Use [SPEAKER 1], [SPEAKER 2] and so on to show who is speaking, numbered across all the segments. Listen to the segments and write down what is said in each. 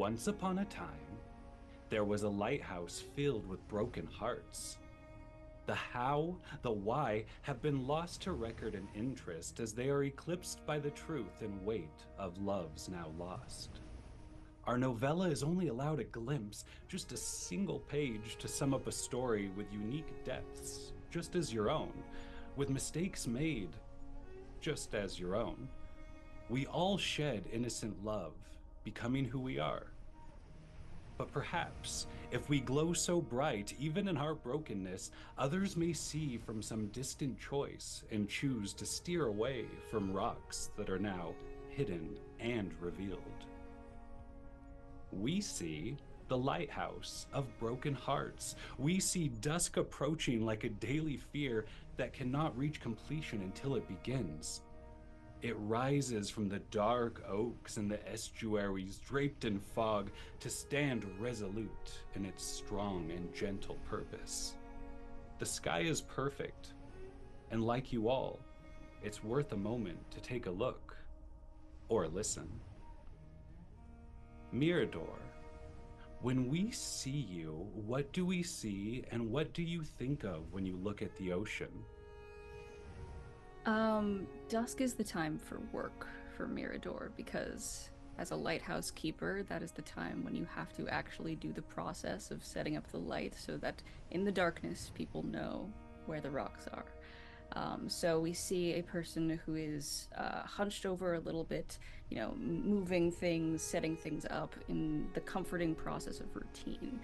[SPEAKER 1] Once upon a time, there was a lighthouse filled with broken hearts. The how, the why have been lost to record and interest as they are eclipsed by the truth and weight of loves now lost. Our novella is only allowed a glimpse, just a single page to sum up a story with unique depths, just as your own, with mistakes made, just as your own. We all shed innocent love, becoming who we are. But perhaps, if we glow so bright, even in our brokenness, others may see from some distant choice and choose to steer away from rocks that are now hidden and revealed. We see the lighthouse of broken hearts. We see dusk approaching like a daily fear that cannot reach completion until it begins. It rises from the dark oaks and the estuaries draped in fog to stand resolute in its strong and gentle purpose. The sky is perfect, and like you all, it's worth a moment to take a look or listen. Mirador, when we see you, what do we see and what do you think of when you look at the ocean?
[SPEAKER 2] Dusk is the time for work for Mirador because as a lighthouse keeper, that is the time when you have to actually do the process of setting up the light so that in the darkness people know where the rocks are. So we see a person who is hunched over a little bit, moving things, setting things up in the comforting process of routine.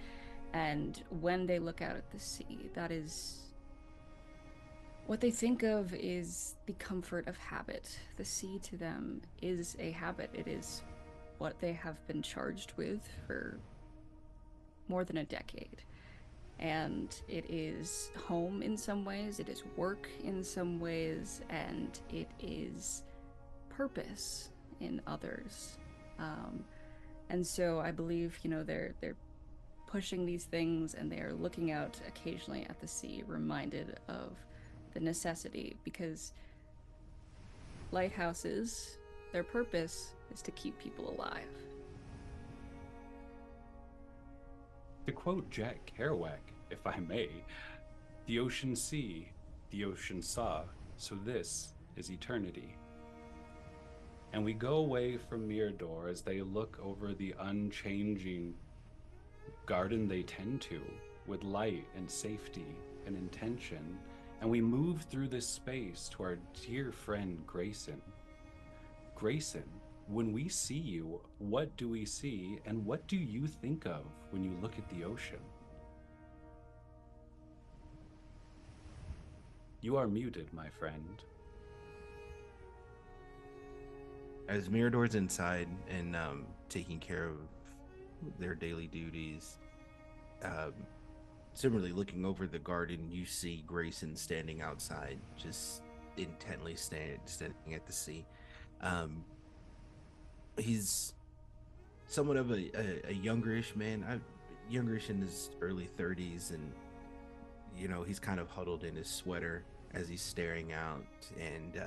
[SPEAKER 2] And when they look out at the sea, that is what they think of is the comfort of habit. The sea to them is a habit. It is what they have been charged with for more than a decade. And it is home in some ways, it is work in some ways, and it is purpose in others. And so I believe, they're pushing these things and they are looking out occasionally at the sea, reminded of the necessity, because lighthouses, their purpose is to keep people alive.
[SPEAKER 1] To quote Jack Kerouac, if I may, the ocean see, the ocean saw, so this is eternity. And we go away from Mirador as they look over the unchanging garden they tend to, with light and safety and intention, and we move through this space to our dear friend Grayson. Grayson, when we see you, what do we see, and what do you think of when you look at the ocean? You are muted, my friend.
[SPEAKER 3] As Mirador's inside and taking care of their daily duties, um, similarly looking over the garden, you see Grayson standing outside, just intently standing at the sea. Um, he's somewhat of a youngerish man, youngerish in his early 30s, and he's kind of huddled in his sweater as he's staring out, and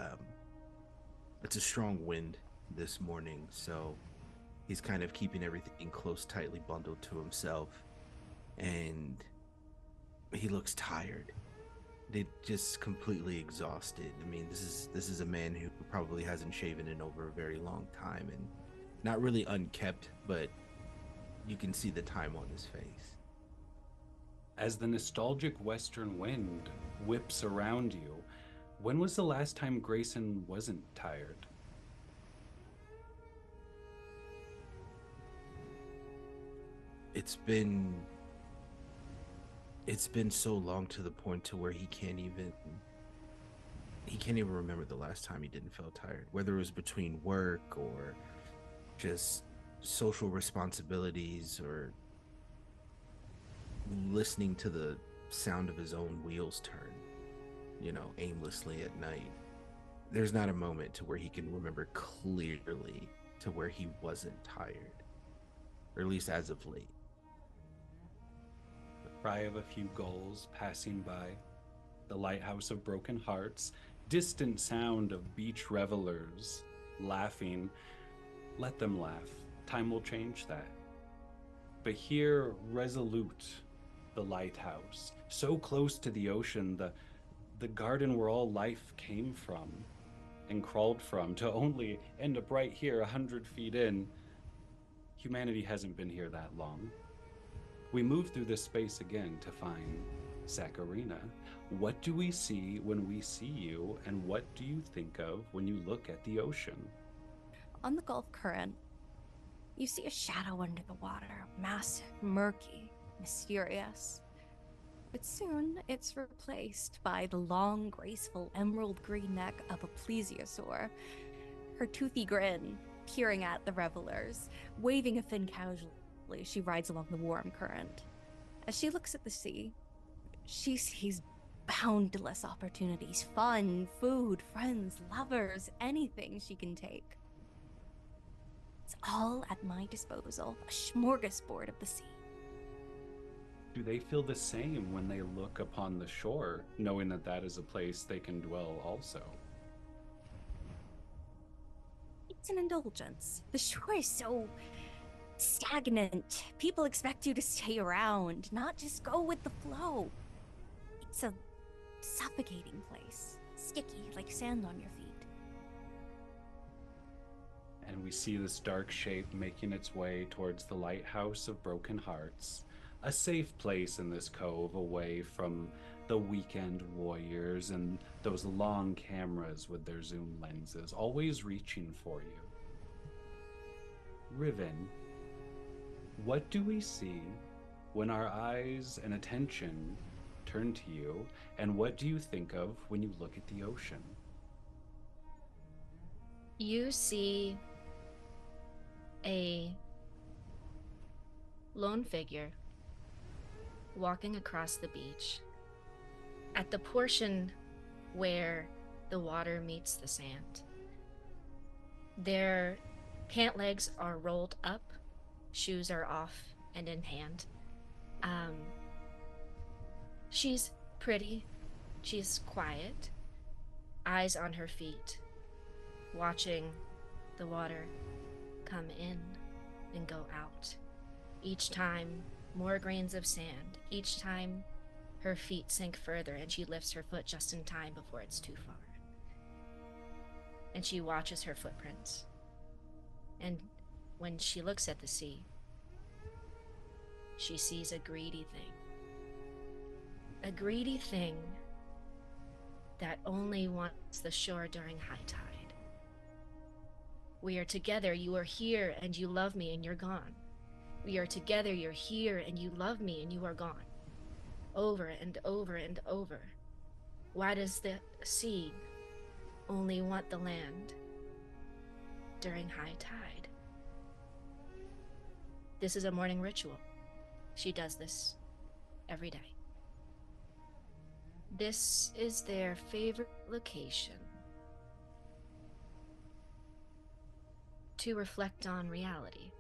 [SPEAKER 3] it's a strong wind this morning, so he's kind of keeping everything close, tightly bundled to himself, and he looks tired. Just completely exhausted. I mean, this is a man who probably hasn't shaven in over a very long time, and not really unkept, but you can see the time on his face.
[SPEAKER 1] As the nostalgic western wind whips around you, when was the last time Grayson wasn't tired?
[SPEAKER 3] It's been it's been so long to the point to where he can't even remember the last time he didn't feel tired, whether it was between work or just social responsibilities or listening to the sound of his own wheels turn, aimlessly at night. There's not a moment to where he can remember clearly to where he wasn't tired, or at least as of late.
[SPEAKER 1] The cry of a few gulls passing by, the lighthouse of broken hearts, distant sound of beach revelers laughing. Let them laugh. Time will change that. But here, resolute, the lighthouse, so close to the ocean, the garden where all life came from and crawled from, to only end up right here, 100 feet in. Humanity hasn't been here that long. We move through this space again to find Saccharina. What do we see when we see you, and what do you think of when you look at the ocean?
[SPEAKER 4] On the Gulf Current, you see a shadow under the water, massive, murky, mysterious. But soon it's replaced by the long, graceful emerald green neck of a plesiosaur, her toothy grin peering at the revelers. Waving a fin casually, she rides along the warm current. As she looks at the sea, she sees boundless opportunities, fun, food, friends, lovers, anything she can take. It's all at my disposal, a smorgasbord of the sea.
[SPEAKER 1] Do they feel the same when they look upon the shore, knowing that that is a place they can dwell also?
[SPEAKER 4] It's an indulgence. The shore is so stagnant. People expect you to stay around, not just go with the flow. It's a suffocating place, sticky like sand on your feet.
[SPEAKER 1] And we see this dark shape making its way towards the Lighthouse of Broken Hearts, a safe place in this cove away from the weekend warriors and those long cameras with their zoom lenses, always reaching for you. Riven, what do we see when our eyes and attention turn to you, and what do you think of when you look at the ocean?
[SPEAKER 5] You see a lone figure walking across the beach at the portion where the water meets the sand. Their pant legs are rolled up, shoes are off and in hand. She's pretty, she's quiet, eyes on her feet, watching the water come in and go out. Each time, more grains of sand. Each time, her feet sink further and she lifts her foot just in time before it's too far. And she watches her footprints. And when she looks at the sea, she sees a greedy thing. A greedy thing that only wants the shore during high tide. We are together, you are here, and you love me, and you're gone. We are together, you're here, and you love me, and you are gone. Over and over and over. Why does the sea only want the land during high tide? This is a morning ritual. She does this every day. This is their favorite location to reflect on reality.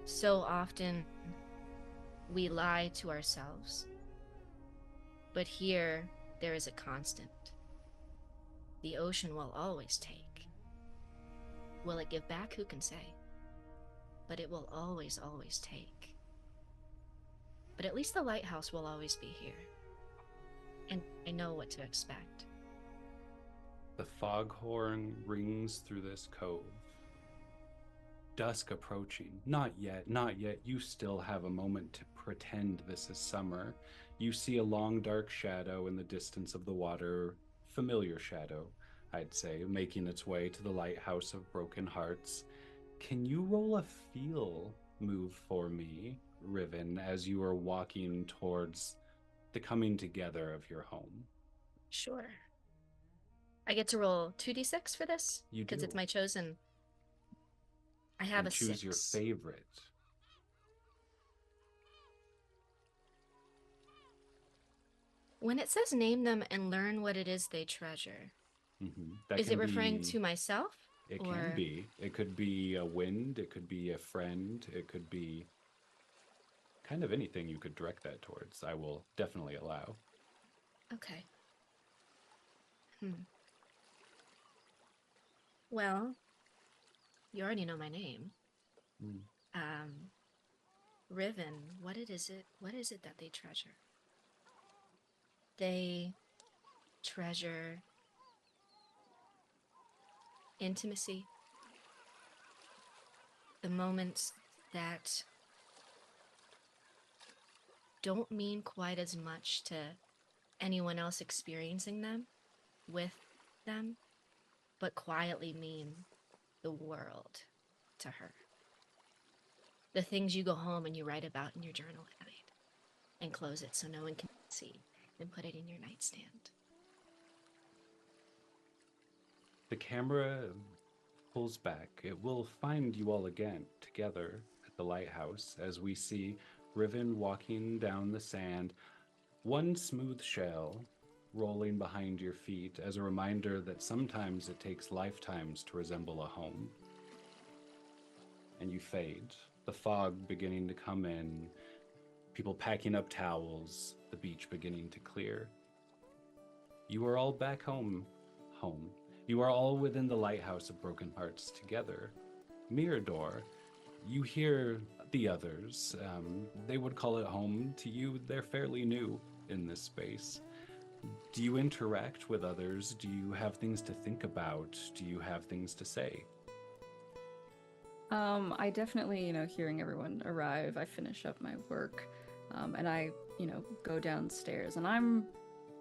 [SPEAKER 5] So often we lie to ourselves, but here there is a constant. The ocean will always take. Will it give back? Who can say? But it will always, always take. But at least the lighthouse will always be here. And I know what to expect.
[SPEAKER 1] The foghorn rings through this cove. Dusk approaching. Not yet, not yet. You still have a moment to pretend this is summer. You see a long dark shadow in the distance of the water, familiar shadow, I'd say, making its way to the Lighthouse of Broken Hearts. Can you roll a feel move for me, Riven, as you are walking towards the coming together of your home?
[SPEAKER 5] Sure. I get to roll 2d6 for this?
[SPEAKER 1] You do.
[SPEAKER 5] Because it's my chosen. I have
[SPEAKER 1] and
[SPEAKER 5] a
[SPEAKER 1] choose
[SPEAKER 5] 6.
[SPEAKER 1] your favorite.
[SPEAKER 5] When it says name them and learn what it is they treasure, is it referring to myself?
[SPEAKER 1] It can be. It could be a wind, it could be a friend, it could be kind of anything you could direct that towards. I will definitely allow.
[SPEAKER 5] Okay. Well, you already know my name. Riven, what is it that they treasure? They treasure intimacy, the moments that don't mean quite as much to anyone else experiencing them with them, but quietly mean the world to her. The things you go home and you write about in your journal at night and close it so no one can see and put it in your nightstand.
[SPEAKER 1] The camera pulls back. It will find you all again together at the lighthouse as we see Riven walking down the sand, one smooth shell rolling behind your feet as a reminder that sometimes it takes lifetimes to resemble a home. And you fade, the fog beginning to come in, people packing up towels, the beach beginning to clear. You are all back home. You are all within the lighthouse of Broken Hearts together. Mirador, you hear the others. They would call it home. To you, they're fairly new in this space. Do you interact with others? Do you have things to think about? Do you have things to say?
[SPEAKER 2] I definitely, hearing everyone arrive, I finish up my work, and I, go downstairs, and I'm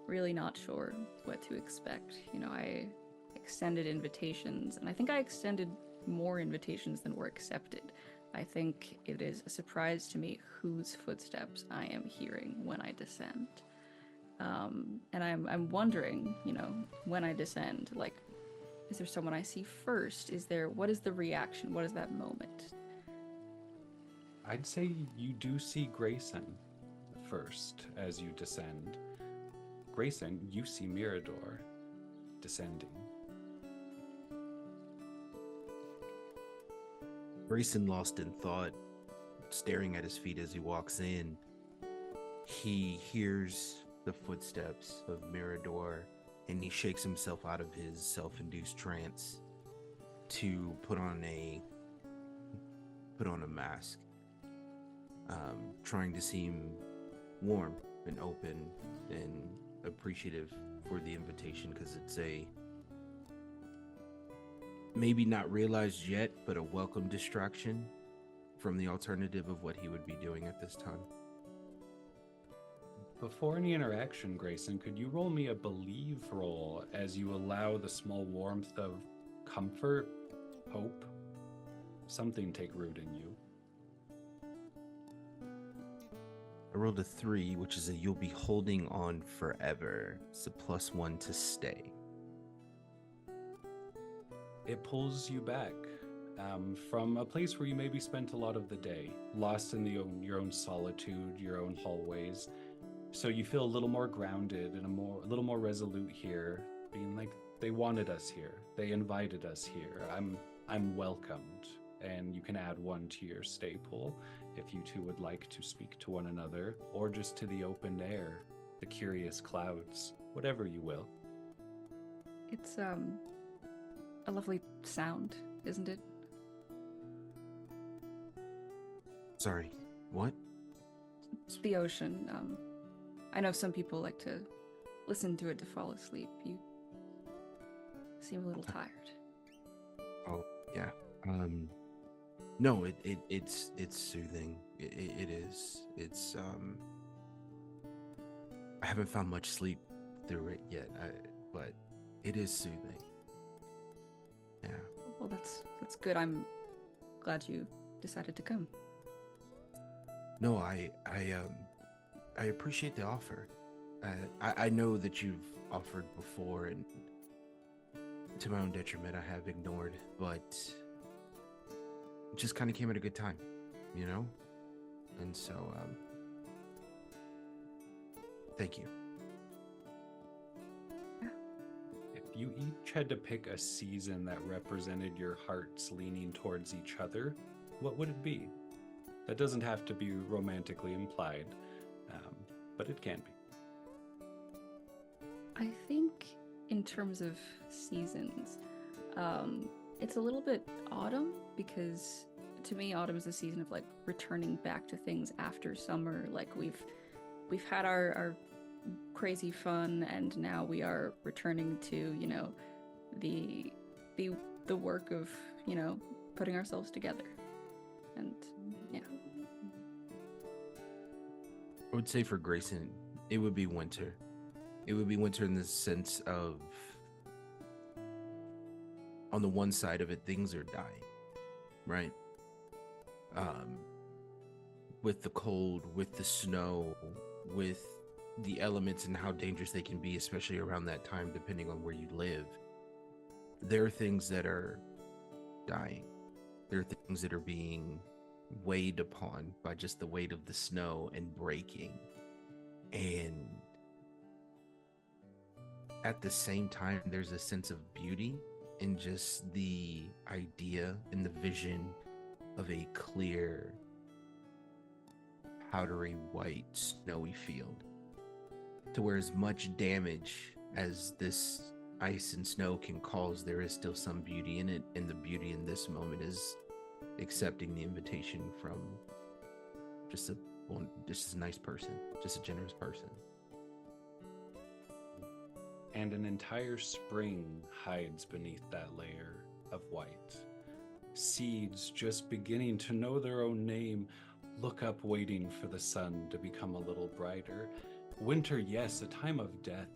[SPEAKER 2] really not sure what to expect. I extended invitations, and I think I extended more invitations than were accepted. I think it is a surprise to me whose footsteps I am hearing when I descend. And I'm wondering, when I descend, like, is there someone I see first? What is the reaction? What is that moment?
[SPEAKER 1] I'd say you do see Grayson first as you descend. Grayson, you see Mirador descending.
[SPEAKER 3] Grayson, lost in thought, staring at his feet as he walks in, he hears the footsteps of Mirador, and he shakes himself out of his self-induced trance to put on a mask, trying to seem warm and open and appreciative for the invitation, because it's a maybe not realized yet, but a welcome distraction from the alternative of what he would be doing at this time.
[SPEAKER 1] Before any interaction, Grayson, could you roll me a believe roll as you allow the small warmth of comfort, hope, something take root in you?
[SPEAKER 3] I rolled a 3, which is a you'll be holding on forever. It's a +1 to stay.
[SPEAKER 1] It pulls you back from a place where you maybe spent a lot of the day, lost in your own solitude, your own hallways. So you feel a little more grounded and a little more resolute here, being like, they wanted us here, they invited us here. I'm welcomed, and you can add 1 to your stay pool if you two would like to speak to one another, or just to the open air, the curious clouds, whatever you will.
[SPEAKER 2] It's a lovely sound, isn't it?
[SPEAKER 3] Sorry, what?
[SPEAKER 2] It's the ocean. I know some people like to listen to it to fall asleep. You seem a little tired.
[SPEAKER 3] Oh, yeah. No, it's soothing. It is. It's I haven't found much sleep through it yet, but it is soothing. Yeah.
[SPEAKER 2] Well, that's good. I'm glad you decided to come.
[SPEAKER 3] No, I appreciate the offer. I know that you've offered before, and to my own detriment, I have ignored, but it just kind of came at a good time, And so, thank you.
[SPEAKER 1] If you each had to pick a season that represented your hearts leaning towards each other, what would it be? That doesn't have to be romantically implied, but it can be.
[SPEAKER 2] I think in terms of seasons, it's a little bit autumn because to me, autumn is a season of like returning back to things after summer. Like we've had our crazy fun, and now we are returning to, you know, the the work of, you know, putting ourselves together. And yeah.
[SPEAKER 3] I would say for Grayson, it would be winter. It would be winter in the sense of, on the one side of it, things are dying, right? With the cold, with the snow, with the elements and how dangerous they can be, especially around that time, depending on where you live. There are things that are dying. There are things that are being weighed upon by just the weight of the snow and breaking. And at the same time, there's a sense of beauty in just the idea and the vision of a clear, powdery white, snowy field. To where as much damage as this ice and snow can cause, there is still some beauty in it, and the beauty in this moment is accepting the invitation from just a nice person, just a generous person.
[SPEAKER 1] And an entire spring hides beneath that layer of white. Seeds just beginning to know their own name look up, waiting for the sun to become a little brighter. Winter, yes, a time of death,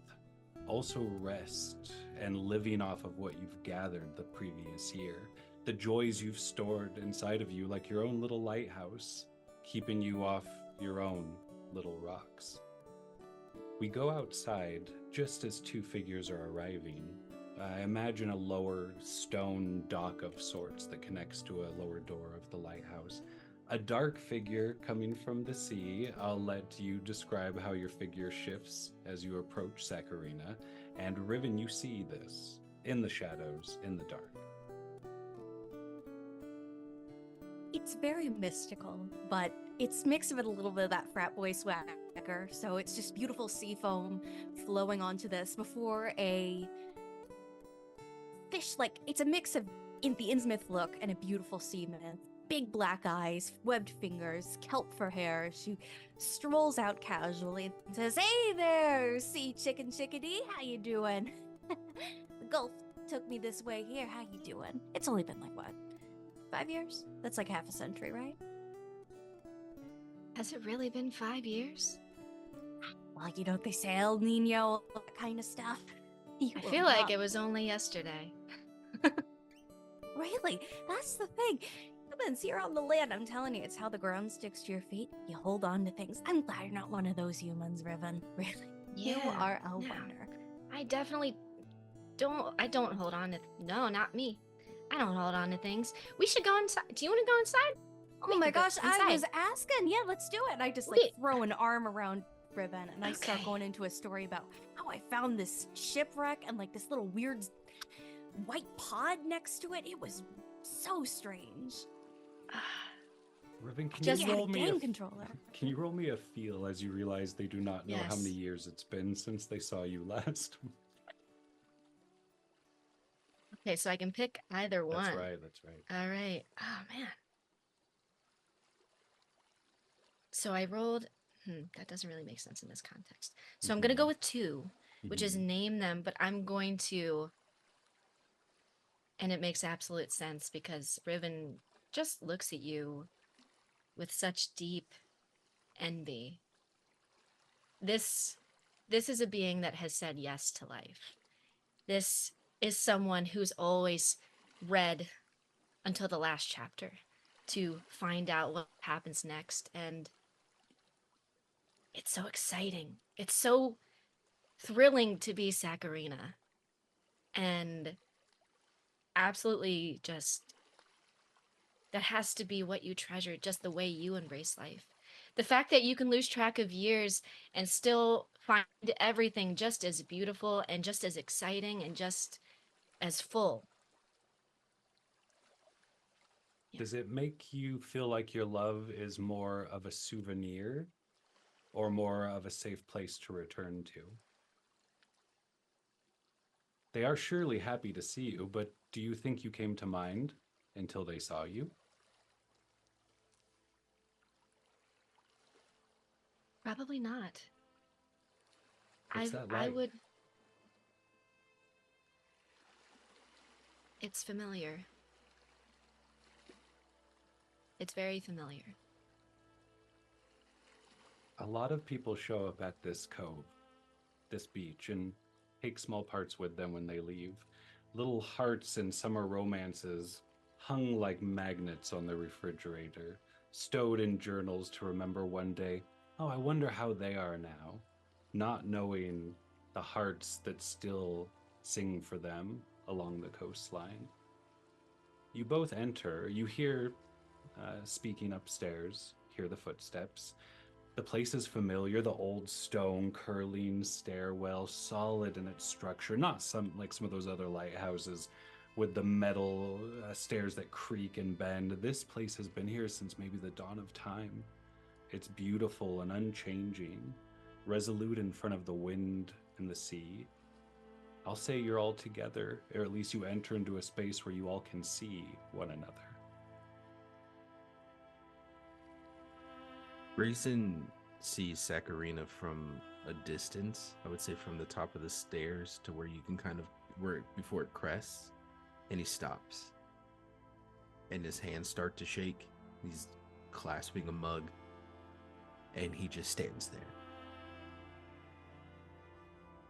[SPEAKER 1] also rest and living off of what you've gathered the previous year, the joys you've stored inside of you, like your own little lighthouse, keeping you off your own little rocks. We go outside just as two figures are arriving. I imagine a lower stone dock of sorts that connects to a lower door of the lighthouse. A dark figure coming from the sea. I'll let you describe how your figure shifts as you approach Saccharina. And Riven, you see this in the shadows, in the dark.
[SPEAKER 4] It's very mystical, but it's mixed with a little bit of that frat boy swagger. So it's just beautiful sea foam flowing onto this before a fish, like it's a mix of the Innsmouth look and a beautiful sea myth. Big black eyes, webbed fingers, kelp for hair. She strolls out casually and says, "Hey there, sea chicken chickadee, how you doing?" The Gulf took me this way here. How you doing? It's only been like what, 5 years? That's like half a century, right?
[SPEAKER 5] Has it really been 5 years?
[SPEAKER 4] Well, you know, they say El Nino, all that kind of stuff.
[SPEAKER 5] I feel like it was only yesterday.
[SPEAKER 4] Really? That's the thing. Humans here on the land, I'm telling you, it's how the ground sticks to your feet. You hold on to things. I'm glad you're not one of those humans, Riven. Really. You are a wonder.
[SPEAKER 5] I definitely don't. I don't hold on to. No, not me. I don't hold on to things. We should go inside. Do you want to go inside?
[SPEAKER 4] Oh my gosh, I was asking. Yeah, let's do it. And I just like throw an arm around Riven and I start going into a story about how I found this shipwreck and like this little weird white pod next to it. It was so strange.
[SPEAKER 1] Riven, can
[SPEAKER 4] Just
[SPEAKER 1] you
[SPEAKER 4] had
[SPEAKER 1] roll
[SPEAKER 4] a
[SPEAKER 1] me
[SPEAKER 4] game controller.
[SPEAKER 1] Can you roll me a feel as you realize they do not know how many years it's been since they saw you last?
[SPEAKER 5] Okay, so I can pick either one.
[SPEAKER 1] That's right, that's right.
[SPEAKER 5] All right. Oh, man. So I rolled... that doesn't really make sense in this context. So I'm going to go with 2, which is name them, but I'm going to... And it makes absolute sense because Riven just looks at you with such deep envy. This is a being that has said yes to life. This is someone who's always read until the last chapter to find out what happens next. And it's so exciting. It's so thrilling to be Saccharina. And absolutely just, that has to be what you treasure, just the way you embrace life. The fact that you can lose track of years and still find everything just as beautiful and just as exciting and just as full. Yeah.
[SPEAKER 1] Does it make you feel like your love is more of a souvenir or more of a safe place to return to? They are surely happy to see you, but do you think you came to mind until they saw you?
[SPEAKER 5] Probably not.
[SPEAKER 1] What's that
[SPEAKER 5] I
[SPEAKER 1] like?
[SPEAKER 5] would. It's familiar. It's very familiar.
[SPEAKER 1] A lot of people show up at this cove, this beach, and take small parts with them when they leave. Little hearts and summer romances hung like magnets on the refrigerator, stowed in journals to remember one day, oh, I wonder how they are now, not knowing the hearts that still sing for them along the coastline. You both enter, you hear speaking upstairs, hear the footsteps. The place is familiar, the old stone curling stairwell, solid in its structure, not some like some of those other lighthouses with the metal stairs that creak and bend. This place has been here since maybe the dawn of time. It's beautiful and unchanging, resolute in front of the wind and the sea. I'll say you're all together, or at least you enter into a space where you all can see one another.
[SPEAKER 3] Grayson sees Saccharina from a distance. I would say from the top of the stairs to where you can kind of where before it crests, and he stops. And his hands start to shake. He's clasping a mug, and he just stands there.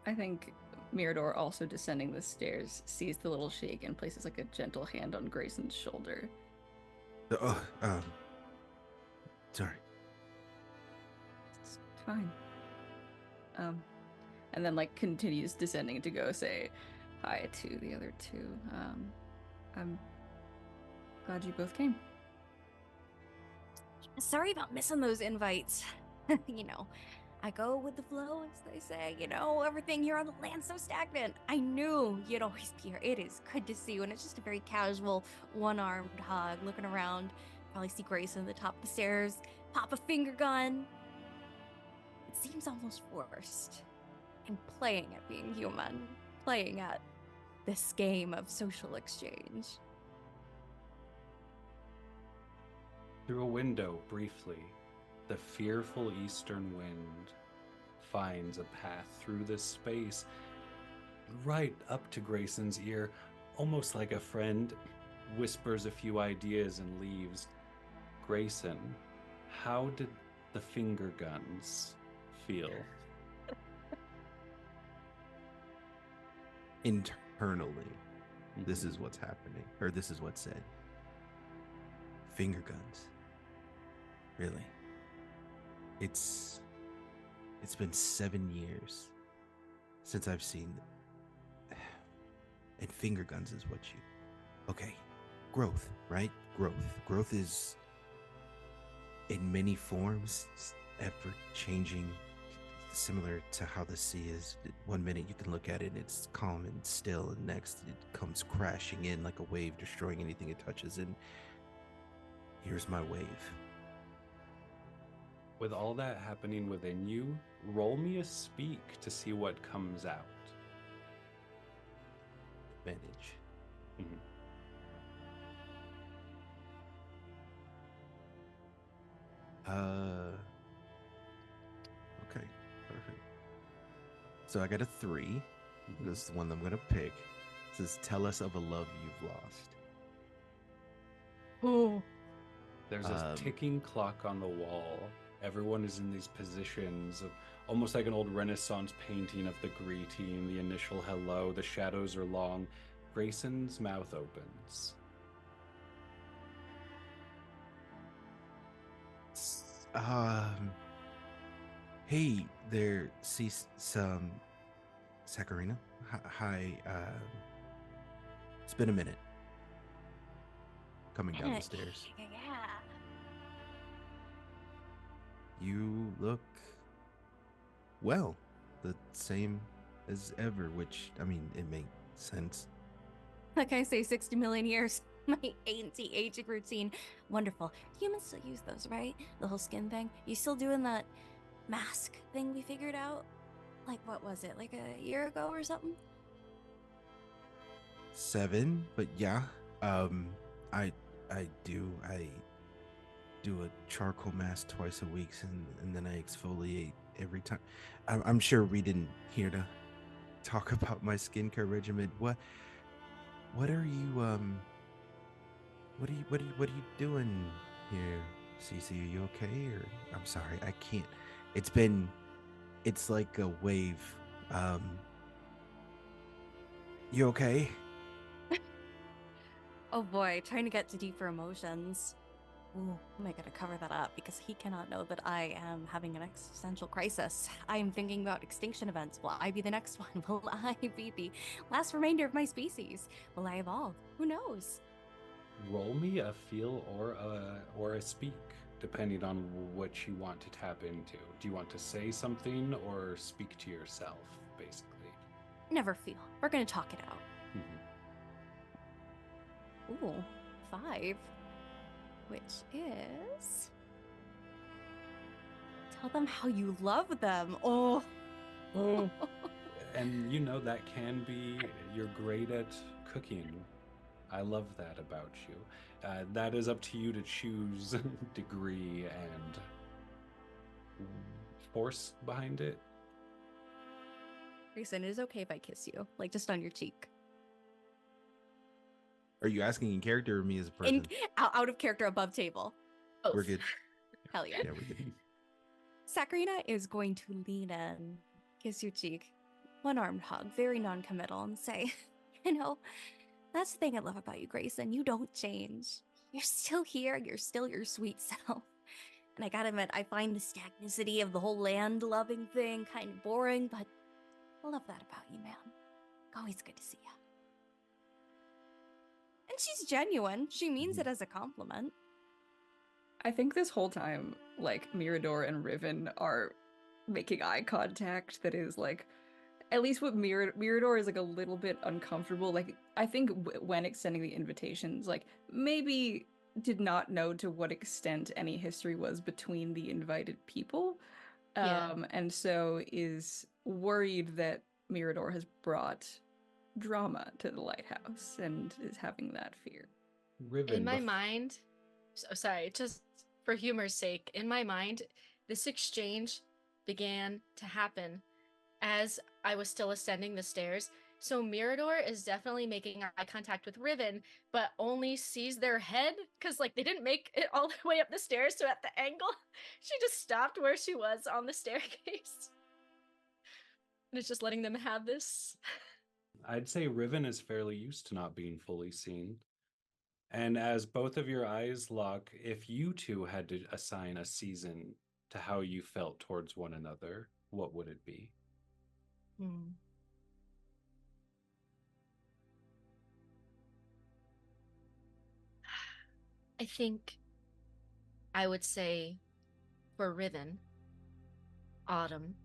[SPEAKER 2] I think Mirador, also descending the stairs, sees the little shake and places like a gentle hand on Grayson's shoulder.
[SPEAKER 3] Oh, sorry.
[SPEAKER 2] It's fine. And then like continues descending to go say hi to the other two. I'm glad you both came.
[SPEAKER 4] Sorry about missing those invites. You know, I go with the flow, as they say. You know, everything here on the land's so stagnant. I knew you'd always be here. It is good to see you, and it's just a very casual, one-armed hug. Looking around, probably see Grayson at the top of the stairs, pop a finger gun. It seems almost forced. I'm playing at being human, playing at this game of social exchange.
[SPEAKER 1] Through a window, briefly, the fearful eastern wind finds a path through this space, right up to Grayson's ear, almost like a friend, whispers a few ideas and leaves. Grayson, how did the finger guns feel?
[SPEAKER 3] Internally, this is what's happening, or this is what's said. Finger guns. Really? It's been 7 years since I've seen them. And finger guns is what you... Okay, growth, right? Growth is in many forms, ever changing, similar to how the sea is. 1 minute you can look at it and it's calm and still, and next it comes crashing in like a wave, destroying anything it touches. And here's my wave.
[SPEAKER 1] With all that happening within you, roll me a speak to see what comes out.
[SPEAKER 3] Advantage.
[SPEAKER 1] Mhm.
[SPEAKER 3] Okay, perfect. So I got a 3. This is the one I'm gonna pick. It says, "Tell us of a love you've lost."
[SPEAKER 4] Oh.
[SPEAKER 1] There's a ticking clock on the wall. Everyone is in these positions of almost like an old Renaissance painting of the greeting, the initial hello. The shadows are long. Grayson's mouth opens.
[SPEAKER 3] Hey there, some Saccharina. Hi, it's been a minute. Coming down the stairs.
[SPEAKER 4] Yeah.
[SPEAKER 3] You look well, the same as ever, which, I mean, it makes sense.
[SPEAKER 4] Like I say, 60 million years. My anti-aging routine. Wonderful. Humans still use those, right? The whole skin thing. You still doing that mask thing we figured out? Like, what was it? Like a year ago or something?
[SPEAKER 3] 7, but yeah. I do do a charcoal mask twice a week, and then I exfoliate every time. I'm sure we didn't here to talk about my skincare regimen. What are you what are you doing here, Cece? Are you okay? Or I'm sorry, I can't. It's like a wave. Um, you okay?
[SPEAKER 4] Oh boy, trying to get to deeper emotions. Ooh, am I gonna cover that up because he cannot know that I am having an existential crisis. I am thinking about extinction events. Will I be the next one? Will I be the last remainder of my species? Will I evolve? Who knows?
[SPEAKER 1] Roll me a feel or a speak, depending on what you want to tap into. Do you want to say something or speak to yourself, basically?
[SPEAKER 4] Never feel. We're gonna talk it out.
[SPEAKER 1] Mhm.
[SPEAKER 4] Ooh, 5. Which is... Tell them how you love them. Oh.
[SPEAKER 1] And you know that can be, you're great at cooking. I love that about you. That is up to you to choose degree and force behind it.
[SPEAKER 4] Grayson, it is okay if I kiss you, like just on your cheek.
[SPEAKER 3] Are you asking in character or me as a person?
[SPEAKER 4] Out of character, above table.
[SPEAKER 3] We're good.
[SPEAKER 4] Hell yeah.
[SPEAKER 3] Yeah, we're good.
[SPEAKER 4] Sakurina is going to lean in, kiss your cheek, one-armed hug, very non-committal, and say, you know, that's the thing I love about you, Grayson. You don't change. You're still here. You're still your sweet self. And I gotta admit, I find the stagnicity of the whole land-loving thing kind of boring, but I love that about you, man. Always good to see you. And she's genuine. She means it as a compliment.
[SPEAKER 2] I think this whole time, like, Mirador and Riven are making eye contact that is, like, at least with Mirador is, like, a little bit uncomfortable. Like, I think when extending the invitations, like, maybe did not know to what extent any history was between the invited people.
[SPEAKER 5] Yeah.
[SPEAKER 2] And so is worried that Mirador has brought drama to the lighthouse and is having that fear.
[SPEAKER 1] Riven,
[SPEAKER 5] In my mind, so sorry, just for humor's sake, in my mind, this exchange began to happen as I was still ascending the stairs. So Mirador is definitely making eye contact with Riven, but only sees their head because, like, they didn't make it all the way up the stairs. So at the angle, she just stopped where she was on the staircase, and it's just letting them have this.
[SPEAKER 1] I'd say Riven is fairly used to not being fully seen. And as both of your eyes lock, if you two had to assign a season to how you felt towards one another, what would it be?
[SPEAKER 5] I think I would say for Riven, autumn.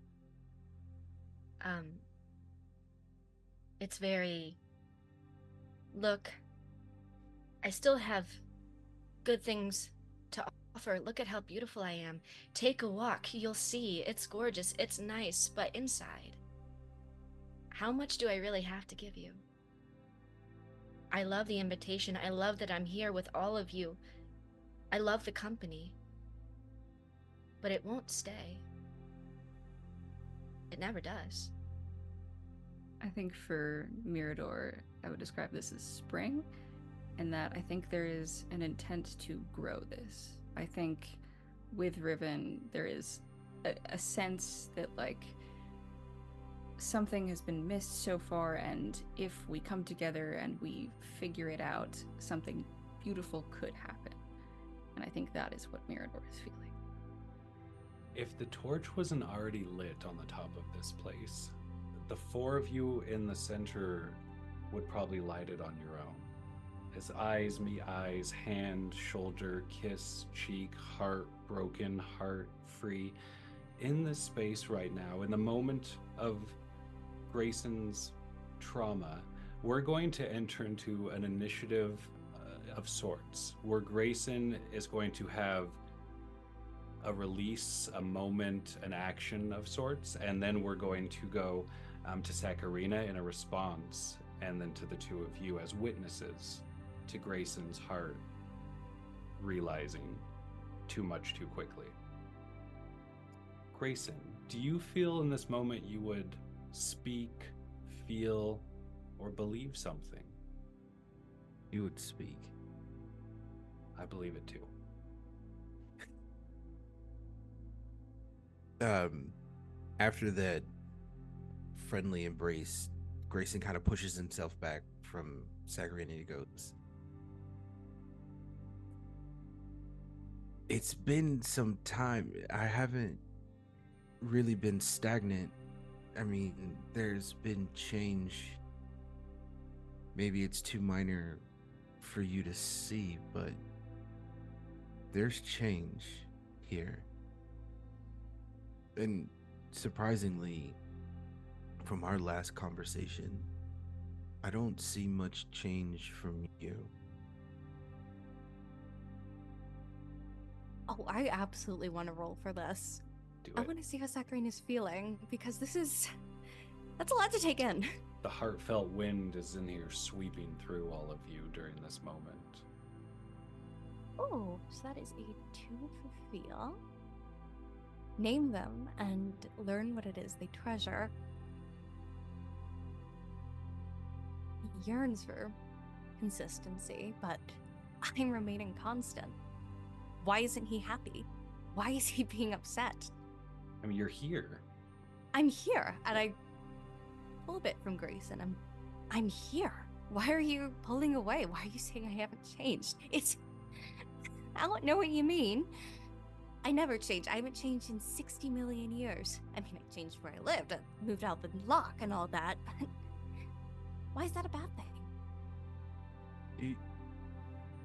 [SPEAKER 5] It's very, look, I still have good things to offer. Look at how beautiful I am. Take a walk, you'll see. It's gorgeous, it's nice, but inside, how much do I really have to give you? I love the invitation. I love that I'm here with all of you. I love the company. But it won't stay. It never does.
[SPEAKER 2] I think for Mirador, I would describe this as spring, and that I think there is an intent to grow this. I think with Riven, there is a sense that, like, something has been missed so far, and if we come together and we figure it out, something beautiful could happen. And I think that is what Mirador is feeling.
[SPEAKER 1] If the torch wasn't already lit on the top of this place, the four of you in the center would probably light it on your own. As eyes meet eyes, hand, shoulder, kiss, cheek, heart broken, heart free. In this space right now, in the moment of Grayson's trauma, we're going to enter into an initiative of sorts, where Grayson is going to have a release, a moment, an action of sorts, and then we're going to go to Sakurina in a response, and then to the two of you as witnesses to Grayson's heart realizing too much too quickly. Grayson, do you feel in this moment you would speak, feel, or believe something?
[SPEAKER 3] You would speak.
[SPEAKER 1] I believe it too.
[SPEAKER 3] After that friendly embrace, Grayson kind of pushes himself back from Sagarina and he goes, "It's been some time. I haven't really been stagnant. I mean, there's been change. Maybe it's too minor for you to see, but there's change here. And surprisingly, from our last conversation, I don't see much change from you."
[SPEAKER 4] Oh, I absolutely want to roll for this.
[SPEAKER 1] Do
[SPEAKER 4] I
[SPEAKER 1] it.
[SPEAKER 4] want to see how Saccharine is feeling because that's a lot to take in.
[SPEAKER 1] The heartfelt wind is in here sweeping through all of you during this moment.
[SPEAKER 4] Oh, so that is a 2 for feel. Name them and learn what it is they treasure. He yearns for consistency, but I'm remaining constant. Why isn't he happy? Why is he being upset?
[SPEAKER 1] I mean, you're here.
[SPEAKER 4] I'm here, and I pull a bit from Grayson. I'm here. Why are you pulling away? Why are you saying I haven't changed? I don't know what you mean. I never changed. I haven't changed in 60 million years. I mean, I changed where I lived. I moved out the lock and all that. But why is that a bad thing?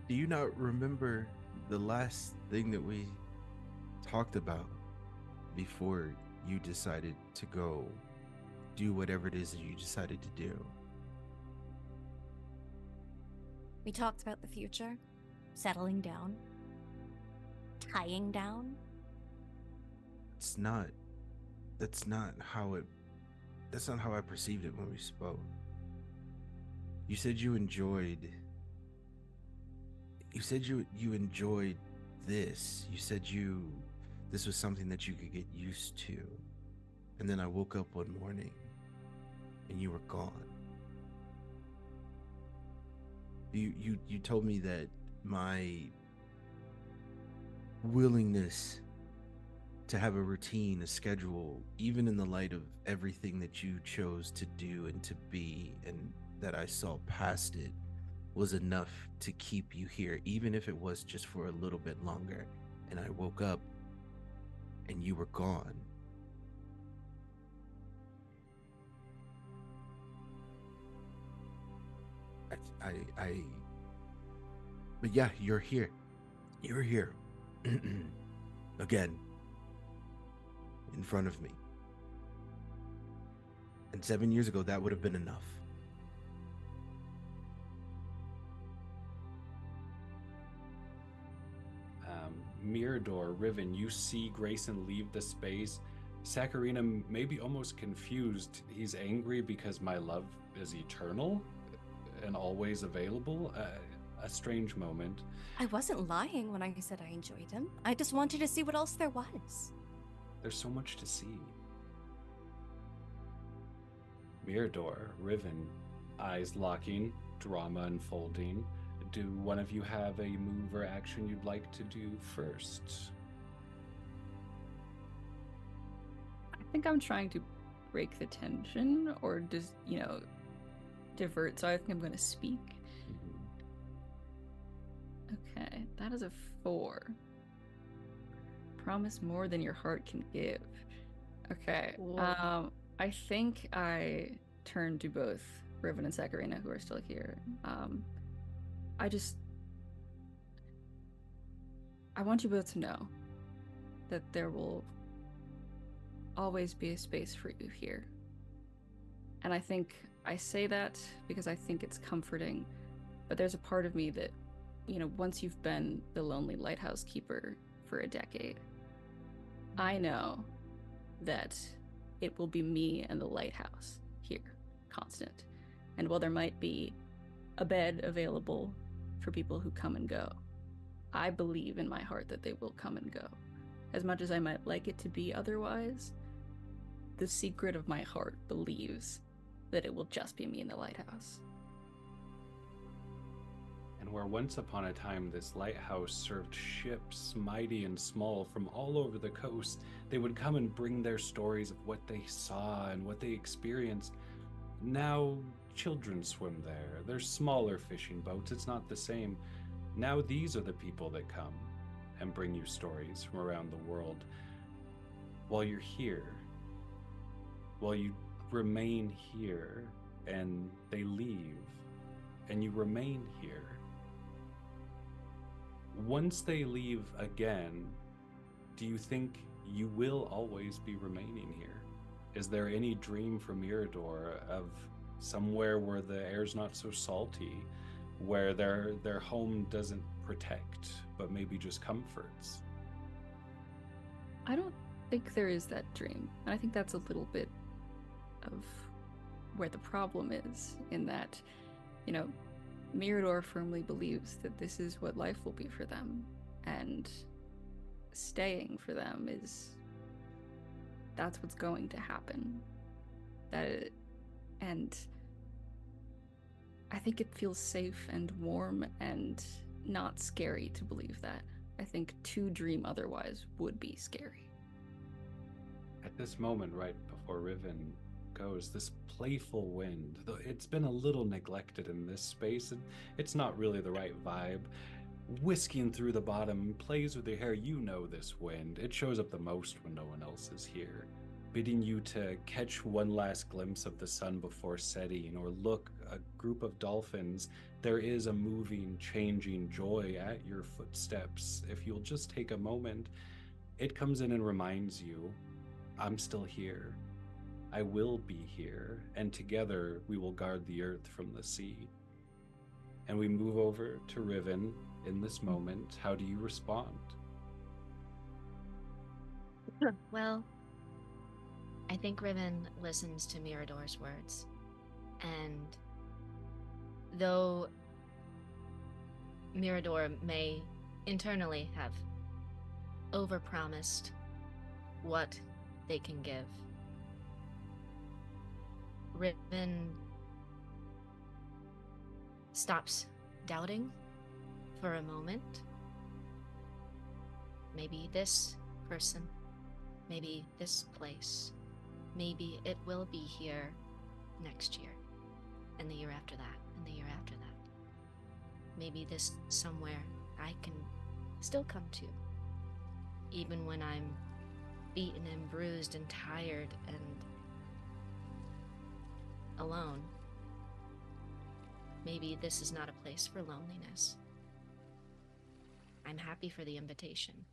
[SPEAKER 3] Do you not remember the last thing that we talked about before you decided to go do whatever it is that you decided to do?
[SPEAKER 4] We talked about the future, settling down, tying down.
[SPEAKER 3] That's not how I perceived it when we spoke. You said you enjoyed this. You said this was something that you could get used to. And then I woke up one morning and you were gone. You told me that my willingness to have a routine, a schedule, even in the light of everything that you chose to do and to be, and that I saw past it, was enough to keep you here, even if it was just for a little bit longer. And I woke up and you were gone. But yeah, you're here. You're here. Again. In front of me. And 7 years ago, that would have been enough.
[SPEAKER 1] Mirador, Riven, you see Grayson leave the space. Saccharina maybe almost confused. He's angry because my love is eternal and always available. A strange moment.
[SPEAKER 4] I wasn't lying when I said I enjoyed him. I just wanted to see what else there was.
[SPEAKER 1] There's so much to see. Mirador, Riven, eyes locking, drama unfolding. Do one of you have a move or action you'd like to do first?
[SPEAKER 2] I think I'm trying to break the tension or just, divert. So I think I'm going to speak. Okay, that is a 4. Promise more than your heart can give. Okay.
[SPEAKER 4] Whoa.
[SPEAKER 2] I think I turn to both Riven and Saccharina, who are still here. I want you both to know that there will always be a space for you here. And I think I say that because I think it's comforting, but there's a part of me that, once you've been the lonely lighthouse keeper for a decade, I know that it will be me and the lighthouse here, constant. And while there might be a bed available for people who come and go, I believe in my heart that they will come and go. As much as I might like it to be otherwise, the secret of my heart believes that it will just be me in the lighthouse.
[SPEAKER 1] And where once upon a time this lighthouse served ships, mighty and small, from all over the coast, they would come and bring their stories of what they saw and what they experienced. Now children swim there. There's smaller fishing boats. It's not the same. Now these are the people that come and bring you stories from around the world. While you're here, while you remain here, and they leave, and you remain here. Once they leave again, do you think you will always be remaining here? Is there any dream for Mirador of somewhere where the air's not so salty, where their home doesn't protect, but maybe just comforts?
[SPEAKER 2] I don't think there is that dream. And I think that's a little bit of where the problem is, in that, you know, Mirador firmly believes that this is what life will be for them, and staying for them that's what's going to happen. And I think it feels safe and warm and not scary to believe that. I think to dream otherwise would be scary.
[SPEAKER 1] At this moment, right before Riven goes, this playful wind, though it's been a little neglected in this space, and it's not really the right vibe, whisking through the bottom, plays with your hair. You know this wind. It shows up the most when no one else is here, bidding you to catch one last glimpse of the sun before setting, or look, a group of dolphins. There is a moving, changing joy at your footsteps. If you'll just take a moment, it comes in and reminds you, I'm still here. I will be here, and together we will guard the earth from the sea. And we move over to Riven in this moment. How do you respond?
[SPEAKER 5] Well, I think Riven listens to Mirador's words, and though Mirador may internally have overpromised what they can give, Riven stops doubting for a moment. Maybe this person, maybe this place, maybe it will be here next year, and the year after that, and the year after that. Maybe this somewhere I can still come to, even when I'm beaten and bruised and tired and alone. Maybe this is not a place for loneliness. I'm happy for the invitation.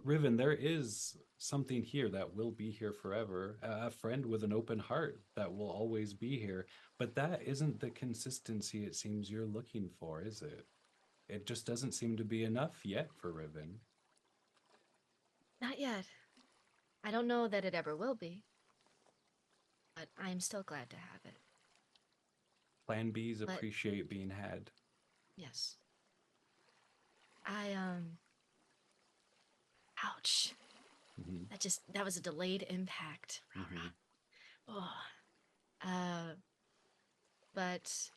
[SPEAKER 1] Riven, there is something here that will be here forever. A friend with an open heart that will always be here. But that isn't the consistency it seems you're looking for, is it? It just doesn't seem to be enough yet for Riven.
[SPEAKER 5] Not yet. I don't know that it ever will be. But I'm still glad to have it.
[SPEAKER 1] Plan Bs appreciate being had.
[SPEAKER 5] Yes. Ouch.
[SPEAKER 1] Mm-hmm.
[SPEAKER 5] That was a delayed impact.
[SPEAKER 1] Mm-hmm.
[SPEAKER 5] Oh. But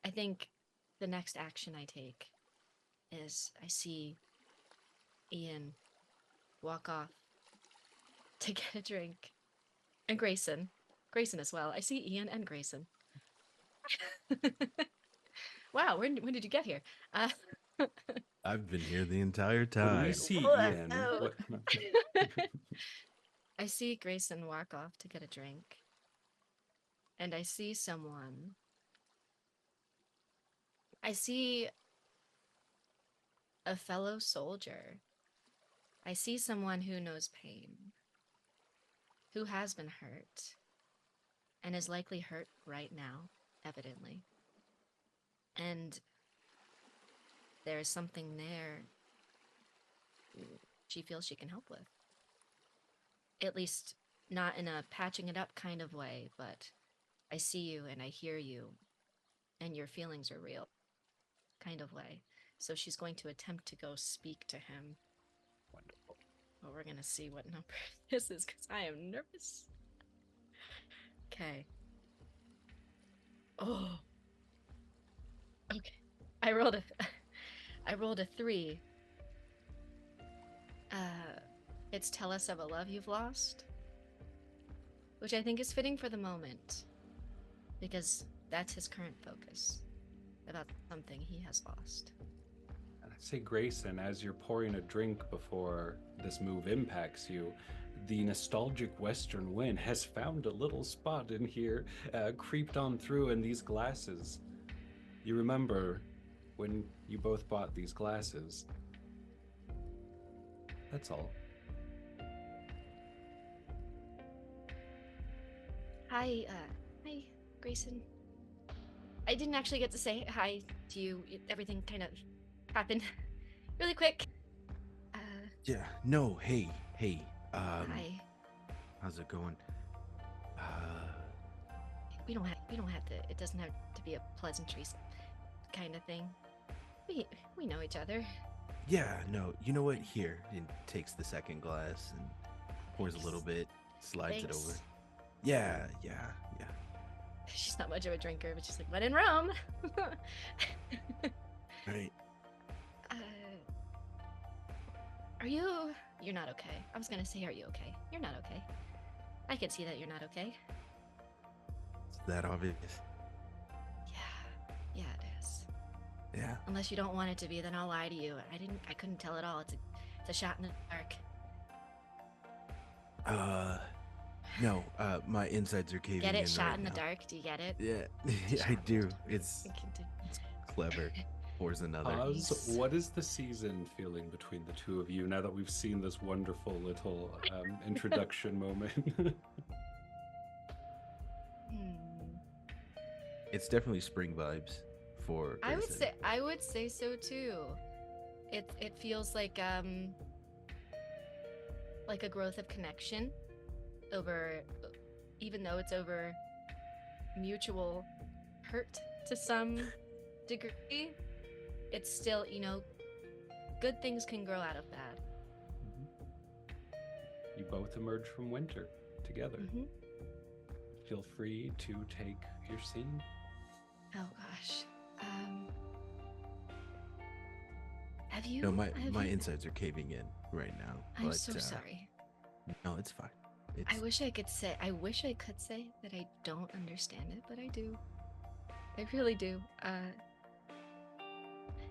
[SPEAKER 5] I think the next action I take is I see Ian walk off to get a drink. And Grayson as well. I see Ian and Grayson. Wow, when did you get here?
[SPEAKER 3] I've been here the entire
[SPEAKER 1] When
[SPEAKER 3] time.
[SPEAKER 1] we see
[SPEAKER 5] Whoa.
[SPEAKER 1] Ian, what...
[SPEAKER 5] I see Grayson walk off to get a drink. And I see someone. I see a fellow soldier. I see someone who knows pain, who has been hurt, and is likely hurt right now, evidently. And there is something there she feels she can help with. At least not in a patching it up kind of way, but I see you and I hear you, and your feelings are real kind of way. So she's going to attempt to go speak to him.
[SPEAKER 1] Wonderful.
[SPEAKER 5] Well, we're gonna see what number this is because I am nervous. Okay. Oh. Okay. I rolled a 3. It's tell us of a love you've lost, which I think is fitting for the moment, because that's his current focus, about something he has lost.
[SPEAKER 1] And I say, Grayson, as you're pouring a drink before this move impacts you, the nostalgic western wind has found a little spot in here, creeped on through in these glasses. You remember when you both bought these glasses. That's all.
[SPEAKER 5] Hi, Grayson. I didn't actually get to say hi to you. Everything kind of happened really quick.
[SPEAKER 3] Yeah. No. Hey.
[SPEAKER 5] Hi.
[SPEAKER 3] How's it going?
[SPEAKER 5] We don't have to. It doesn't have to be a pleasantry kind of thing. We know each other.
[SPEAKER 3] Yeah. No. You know what? Here, and takes the second glass and pours a little bit, slides it over. Yeah.
[SPEAKER 5] She's not much of a drinker, but she's like, "But in Rome."
[SPEAKER 3] Right.
[SPEAKER 5] Are you? You're not okay. I was gonna say, are you okay? You're not okay. I can see that you're not okay.
[SPEAKER 3] Is that obvious?
[SPEAKER 5] Yeah, it is.
[SPEAKER 3] Yeah.
[SPEAKER 5] Unless you don't want it to be, then I'll lie to you. I couldn't tell at all. It's a shot in the dark.
[SPEAKER 3] No. My insides are caving in.
[SPEAKER 5] Get it? Shot
[SPEAKER 3] right
[SPEAKER 5] in the
[SPEAKER 3] now.
[SPEAKER 5] dark. Do you get it?
[SPEAKER 3] Yeah. I do. It's clever. Pours another.
[SPEAKER 1] Oz, what is the season feeling between the two of you now that we've seen this wonderful little introduction moment?
[SPEAKER 3] It's definitely spring vibes for Grayson.
[SPEAKER 5] I would say so too. It feels like a growth of connection over, even though it's over mutual hurt to some degree. It's still, good things can grow out of bad.
[SPEAKER 1] You both emerge from winter together.
[SPEAKER 5] Mm-hmm.
[SPEAKER 1] Feel free to take your scene.
[SPEAKER 5] Oh gosh. Have you?
[SPEAKER 3] No, my insides are caving in right now.
[SPEAKER 5] I'm
[SPEAKER 3] but,
[SPEAKER 5] so sorry.
[SPEAKER 3] No, it's fine.
[SPEAKER 5] I wish I could say that I don't understand it, but I do. I really do.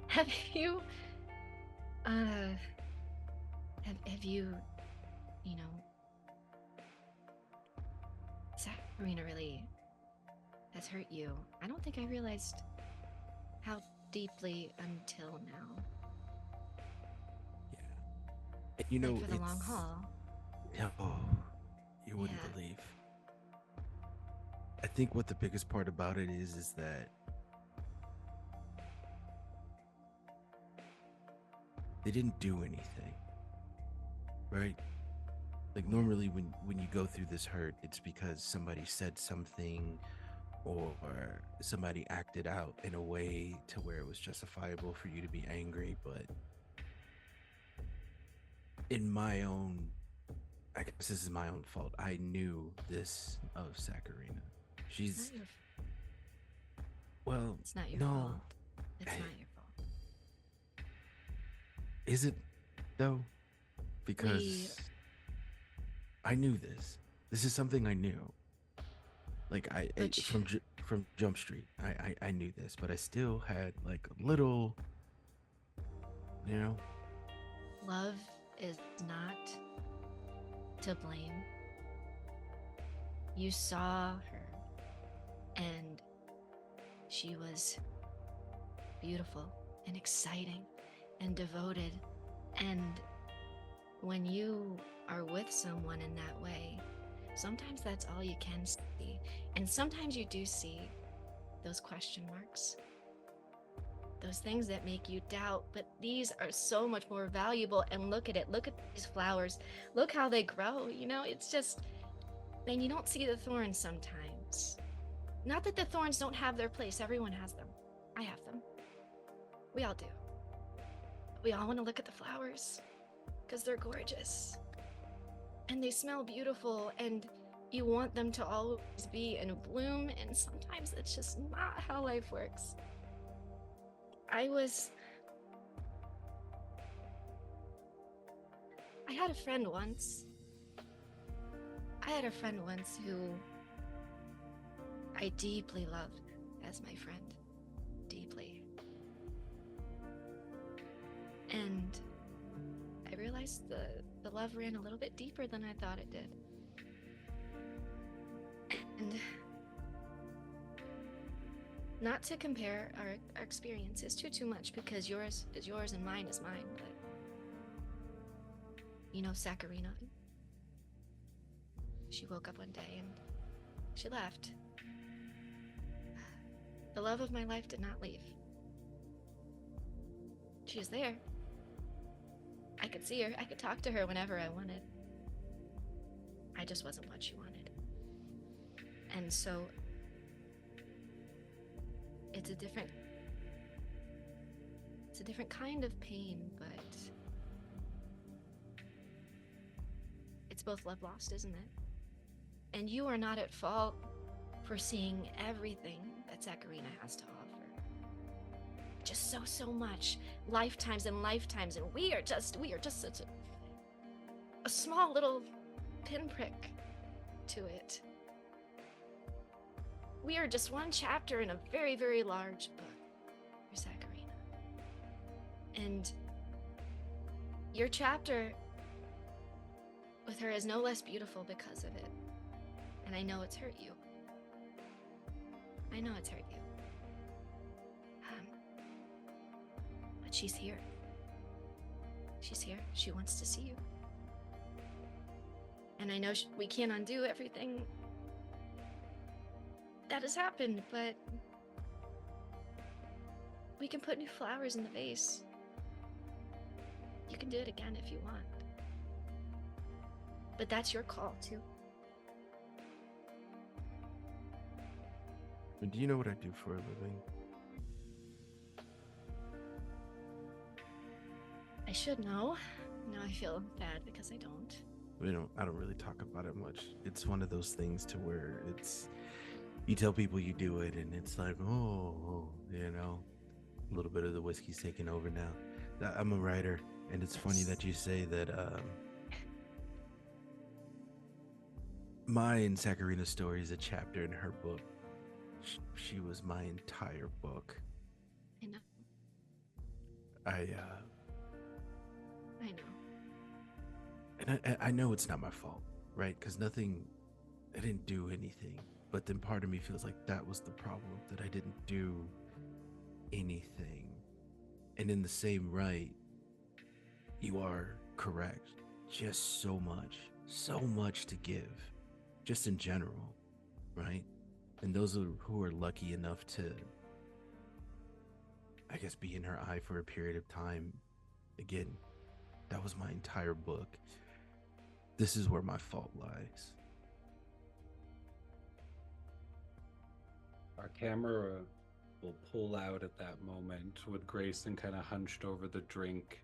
[SPEAKER 5] Have you Sabrina really has hurt you? I don't think I realized how deeply until now.
[SPEAKER 3] Yeah. You know,
[SPEAKER 5] for the long haul.
[SPEAKER 3] Oh, you wouldn't believe. I think what the biggest part about it is that they didn't do anything, right? Like normally when you go through this hurt, it's because somebody said something or somebody acted out in a way to where it was justifiable for you to be angry. But in my own, I guess this is my own fault. I knew this of Saccharina. She's well,
[SPEAKER 5] it's not your
[SPEAKER 3] no.
[SPEAKER 5] fault. It's not your fault.
[SPEAKER 3] Is it though? Because I knew this. This is something I knew. Like from Jump Street, I knew this, but I still had like a little,
[SPEAKER 5] Love is not to blame. You saw her, and she was beautiful and exciting and devoted. And when you are with someone in that way, sometimes that's all you can see. And sometimes you do see those question marks, those things that make you doubt, but these are so much more valuable. And look at it. Look at these flowers. Look how they grow. It's just, and you don't see the thorns sometimes. Not that the thorns don't have their place. Everyone has them. I have them. We all do. we all want to look at the flowers because they're gorgeous and they smell beautiful, and you want them to always be in bloom, and sometimes it's just not how life works. I had a friend once. Who I deeply loved as my friend. Deeply. And I realized the love ran a little bit deeper than I thought it did. And not to compare our experiences too much, because yours is yours and mine is mine, but you know, Saccharina, she woke up one day and she left. The love of my life did not leave. She was there. I could see her. I could talk to her whenever I wanted. I just wasn't what she wanted. And so it's a different kind of pain, but it's both love lost, isn't it? And you are not at fault for seeing everything that Saccharina has to offer. Just so much. Lifetimes and lifetimes, and we are just such a small little pinprick to it. We are just one chapter in a very, very large book for Saccharina. And your chapter with her is no less beautiful because of it. And I know it's hurt you. But she's here. She wants to see you. And I know we can't undo everything that has happened, but we can put new flowers in the vase. You can do it again if you want. But that's your call, too.
[SPEAKER 3] Do you know what I do for a living?
[SPEAKER 5] I should know. Now I feel bad because I don't.
[SPEAKER 3] I don't really talk about it much. It's one of those things to where you tell people you do it and it's like, oh, a little bit of the whiskey's taking over now. I'm a writer, and it's funny that you say that my and Saccharina's story is a chapter in her book. She was my entire book.
[SPEAKER 5] I know.
[SPEAKER 3] I
[SPEAKER 5] know.
[SPEAKER 3] And I know it's not my fault, right? Because I didn't do anything. But then part of me feels like that was the problem, that I didn't do anything. And in the same right, you are correct. Just so much to give, just in general, right? And those who are lucky enough to, I guess, be in her eye for a period of time, again, that was my entire book. This is where my fault lies.
[SPEAKER 1] Our camera will pull out at that moment with Grayson kind of hunched over the drink,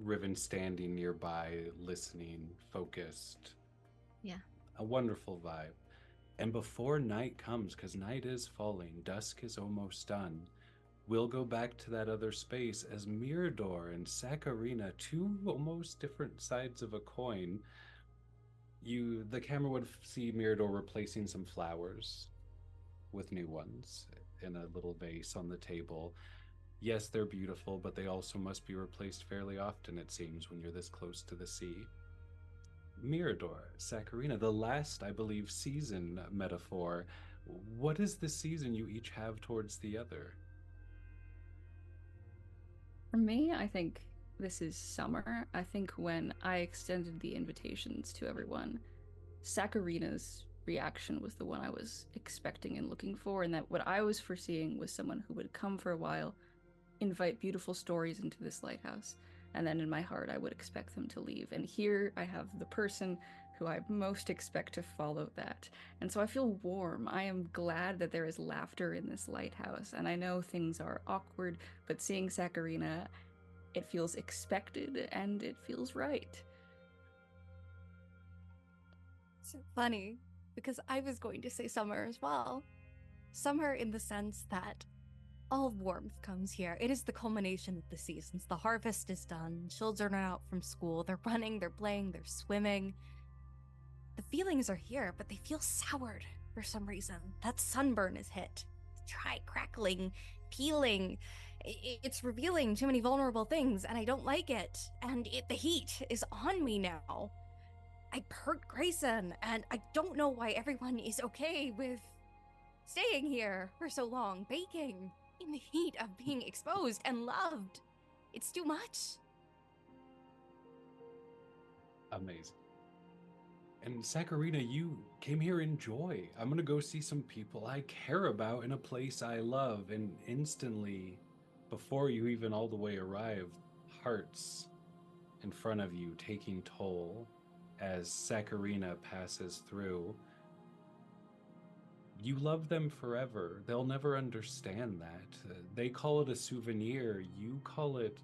[SPEAKER 1] Riven standing nearby, listening, focused.
[SPEAKER 5] Yeah.
[SPEAKER 1] A wonderful vibe. And before night comes, because night is falling, dusk is almost done, we'll go back to that other space as Mirador and Saccharina, two almost different sides of a coin. The camera would see Mirador replacing some flowers with new ones in a little vase on the table. Yes, they're beautiful, but they also must be replaced fairly often, it seems, when you're this close to the sea. Mirador, Saccharina, the last, I believe, season metaphor. What is the season you each have towards the other?
[SPEAKER 2] For me, I think this is summer. I think when I extended the invitations to everyone, Saccharina's reaction was the one I was expecting and looking for, and that what I was foreseeing was someone who would come for a while, invite beautiful stories into this lighthouse, and then in my heart I would expect them to leave. And here I have the person who I most expect to follow that. And so I feel warm. I am glad that there is laughter in this lighthouse, and I know things are awkward, but seeing Saccharina it feels expected and it feels right.
[SPEAKER 4] So funny, because I was going to say summer as well. Summer in the sense that all warmth comes here. It is the culmination of the seasons. The harvest is done. Children are out from school. They're running, they're playing, they're swimming. The feelings are here, but they feel soured for some reason. That sunburn is hit. Try crackling, peeling. It's revealing too many vulnerable things, and I don't like it. And the heat is on me now. I hurt Grayson, and I don't know why everyone is okay with staying here for so long, baking in the heat of being exposed and loved. It's too much.
[SPEAKER 1] Amazing. And Saccharina, you came here in joy. I'm gonna go see some people I care about in a place I love, and instantly, before you even all the way arrived, hearts in front of you taking toll as Saccharina passes through. You love them forever. They'll never understand that. They call it a souvenir. You call it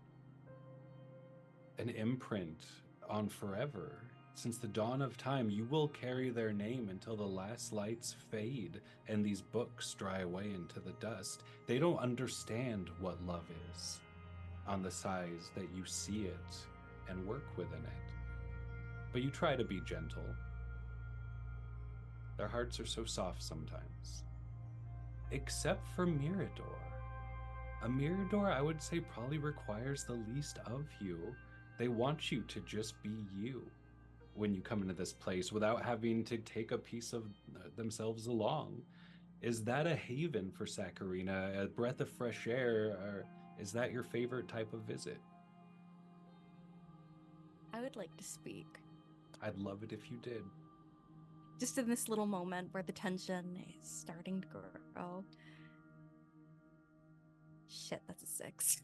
[SPEAKER 1] an imprint on forever. Since the dawn of time, you will carry their name until the last lights fade and these books dry away into the dust. They don't understand what love is on the size that you see it and work within it. But you try to be gentle. Their hearts are so soft sometimes. Except for Mirador. A Mirador, I would say, probably requires the least of you. They want you to just be you when you come into this place without having to take a piece of themselves along. Is that a haven for Saccharina, a breath of fresh air, or is that your favorite type of visit?
[SPEAKER 4] I would like to speak.
[SPEAKER 1] I'd love it if you did.
[SPEAKER 4] Just in this little moment where the tension is starting to grow. Shit, that's a 6.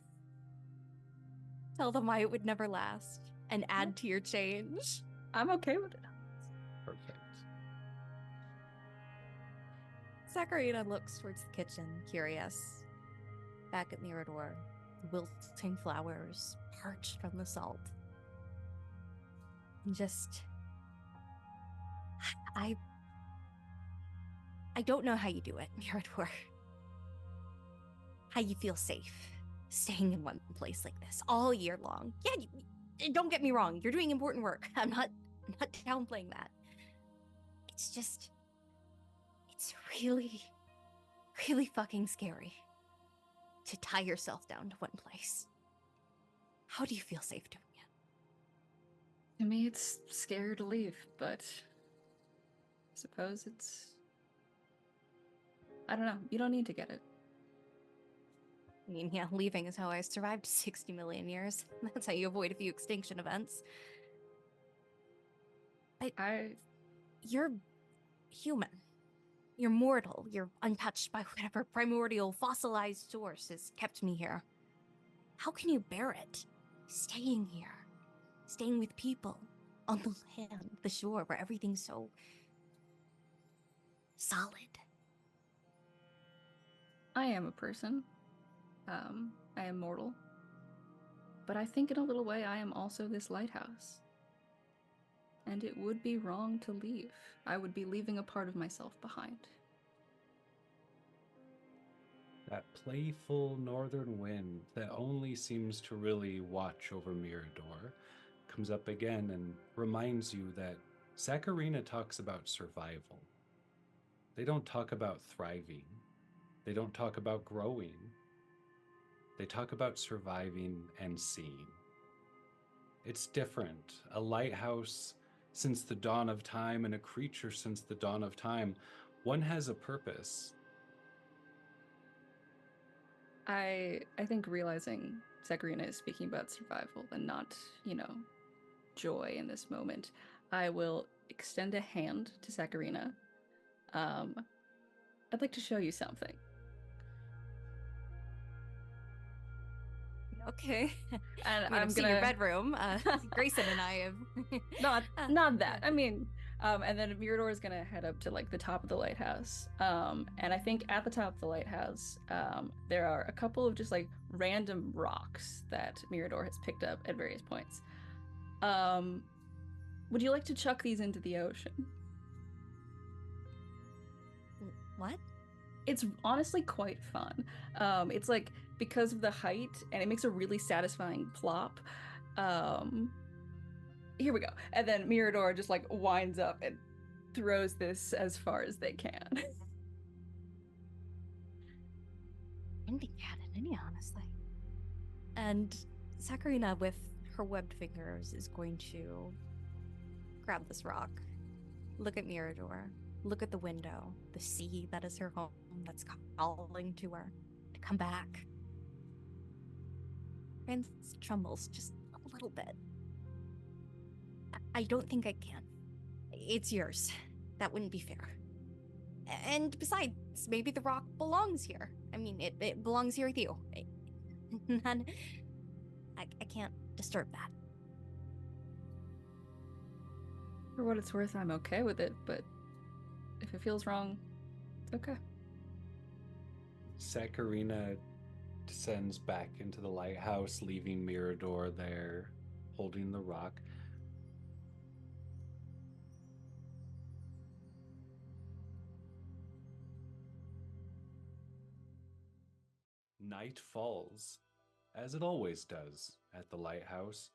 [SPEAKER 4] Tell them why it would never last and add to your change.
[SPEAKER 2] I'm okay with it.
[SPEAKER 1] Perfect.
[SPEAKER 4] Saccharina looks towards the kitchen, curious. Back at Mirador, wilting flowers, parched from the salt. And just... I don't know how you do it, Mirador. How you feel safe staying in one place like this all year long. Yeah, don't get me wrong. You're doing important work. I'm not downplaying that. It's just, it's really, really fucking scary to tie yourself down to one place. How do you feel safe doing it?
[SPEAKER 2] To me, it's scary to leave, but I suppose it's... I don't know. You don't need to get it.
[SPEAKER 4] I mean, yeah, leaving is how I survived 60 million years. That's how you avoid a few extinction events. You're human. You're mortal. You're untouched by whatever primordial fossilized source has kept me here. How can you bear it? Staying here. Staying with people. On the land, the shore, where everything's so... solid.
[SPEAKER 2] I am a person. I am mortal. But I think in a little way I am also this lighthouse. And it would be wrong to leave. I would be leaving a part of myself behind.
[SPEAKER 1] That playful northern wind that only seems to really watch over Mirador comes up again and reminds you that Saccharina talks about survival. They don't talk about thriving. They don't talk about growing. They talk about surviving and seeing. It's different. A lighthouse since the dawn of time and a creature since the dawn of time. One has a purpose.
[SPEAKER 2] I think realizing Saccharina is speaking about survival and not, joy in this moment, I will extend a hand to Saccharina. I'd like to show you something.
[SPEAKER 4] Okay.
[SPEAKER 2] And
[SPEAKER 4] I'm
[SPEAKER 2] I'm
[SPEAKER 4] seeing
[SPEAKER 2] gonna
[SPEAKER 4] your bedroom. Grayson and I have
[SPEAKER 2] not that. I mean, And then Mirador is gonna head up to like the top of the lighthouse. And I think at the top of the lighthouse, there are a couple of just like random rocks that Mirador has picked up at various points. Would you like to chuck these into the ocean?
[SPEAKER 4] What?
[SPEAKER 2] It's honestly quite fun. It's like because of the height, and it makes a really satisfying plop. Here we go. And then Mirador just like winds up and throws this as far as they can.
[SPEAKER 4] I didn't think you had it in you, honestly. And Sakurina, with her webbed fingers, is going to grab this rock, look at Mirador, look at the window, the sea that is her home that's calling to her to come back. And trembles just a little bit. I don't think I can. It's yours. That wouldn't be fair. And besides, maybe the rock belongs here. I mean, it belongs here with you. I can't disturb that.
[SPEAKER 2] For what it's worth, I'm okay with it, but if it feels wrong, it's okay.
[SPEAKER 1] Sakurina descends back into the lighthouse, leaving Mirador there, holding the rock. Night falls, as it always does at the lighthouse.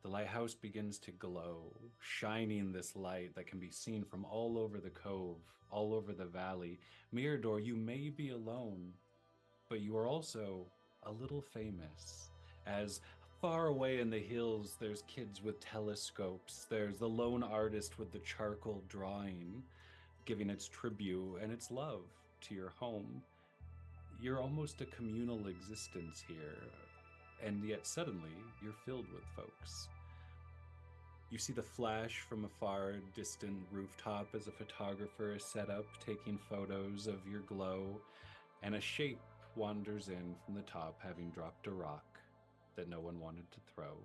[SPEAKER 1] The lighthouse begins to glow, shining this light that can be seen from all over the cove, all over the valley. Mirador, you may be alone, but you are also a little famous, as far away in the hills there's kids with telescopes, there's the lone artist with the charcoal drawing, giving its tribute and its love to your home. You're almost a communal existence here, and yet suddenly you're filled with folks. You see the flash from a far distant rooftop as a photographer is set up taking photos of your glow, and a shape wanders in from the top, having dropped a rock that no one wanted to throw.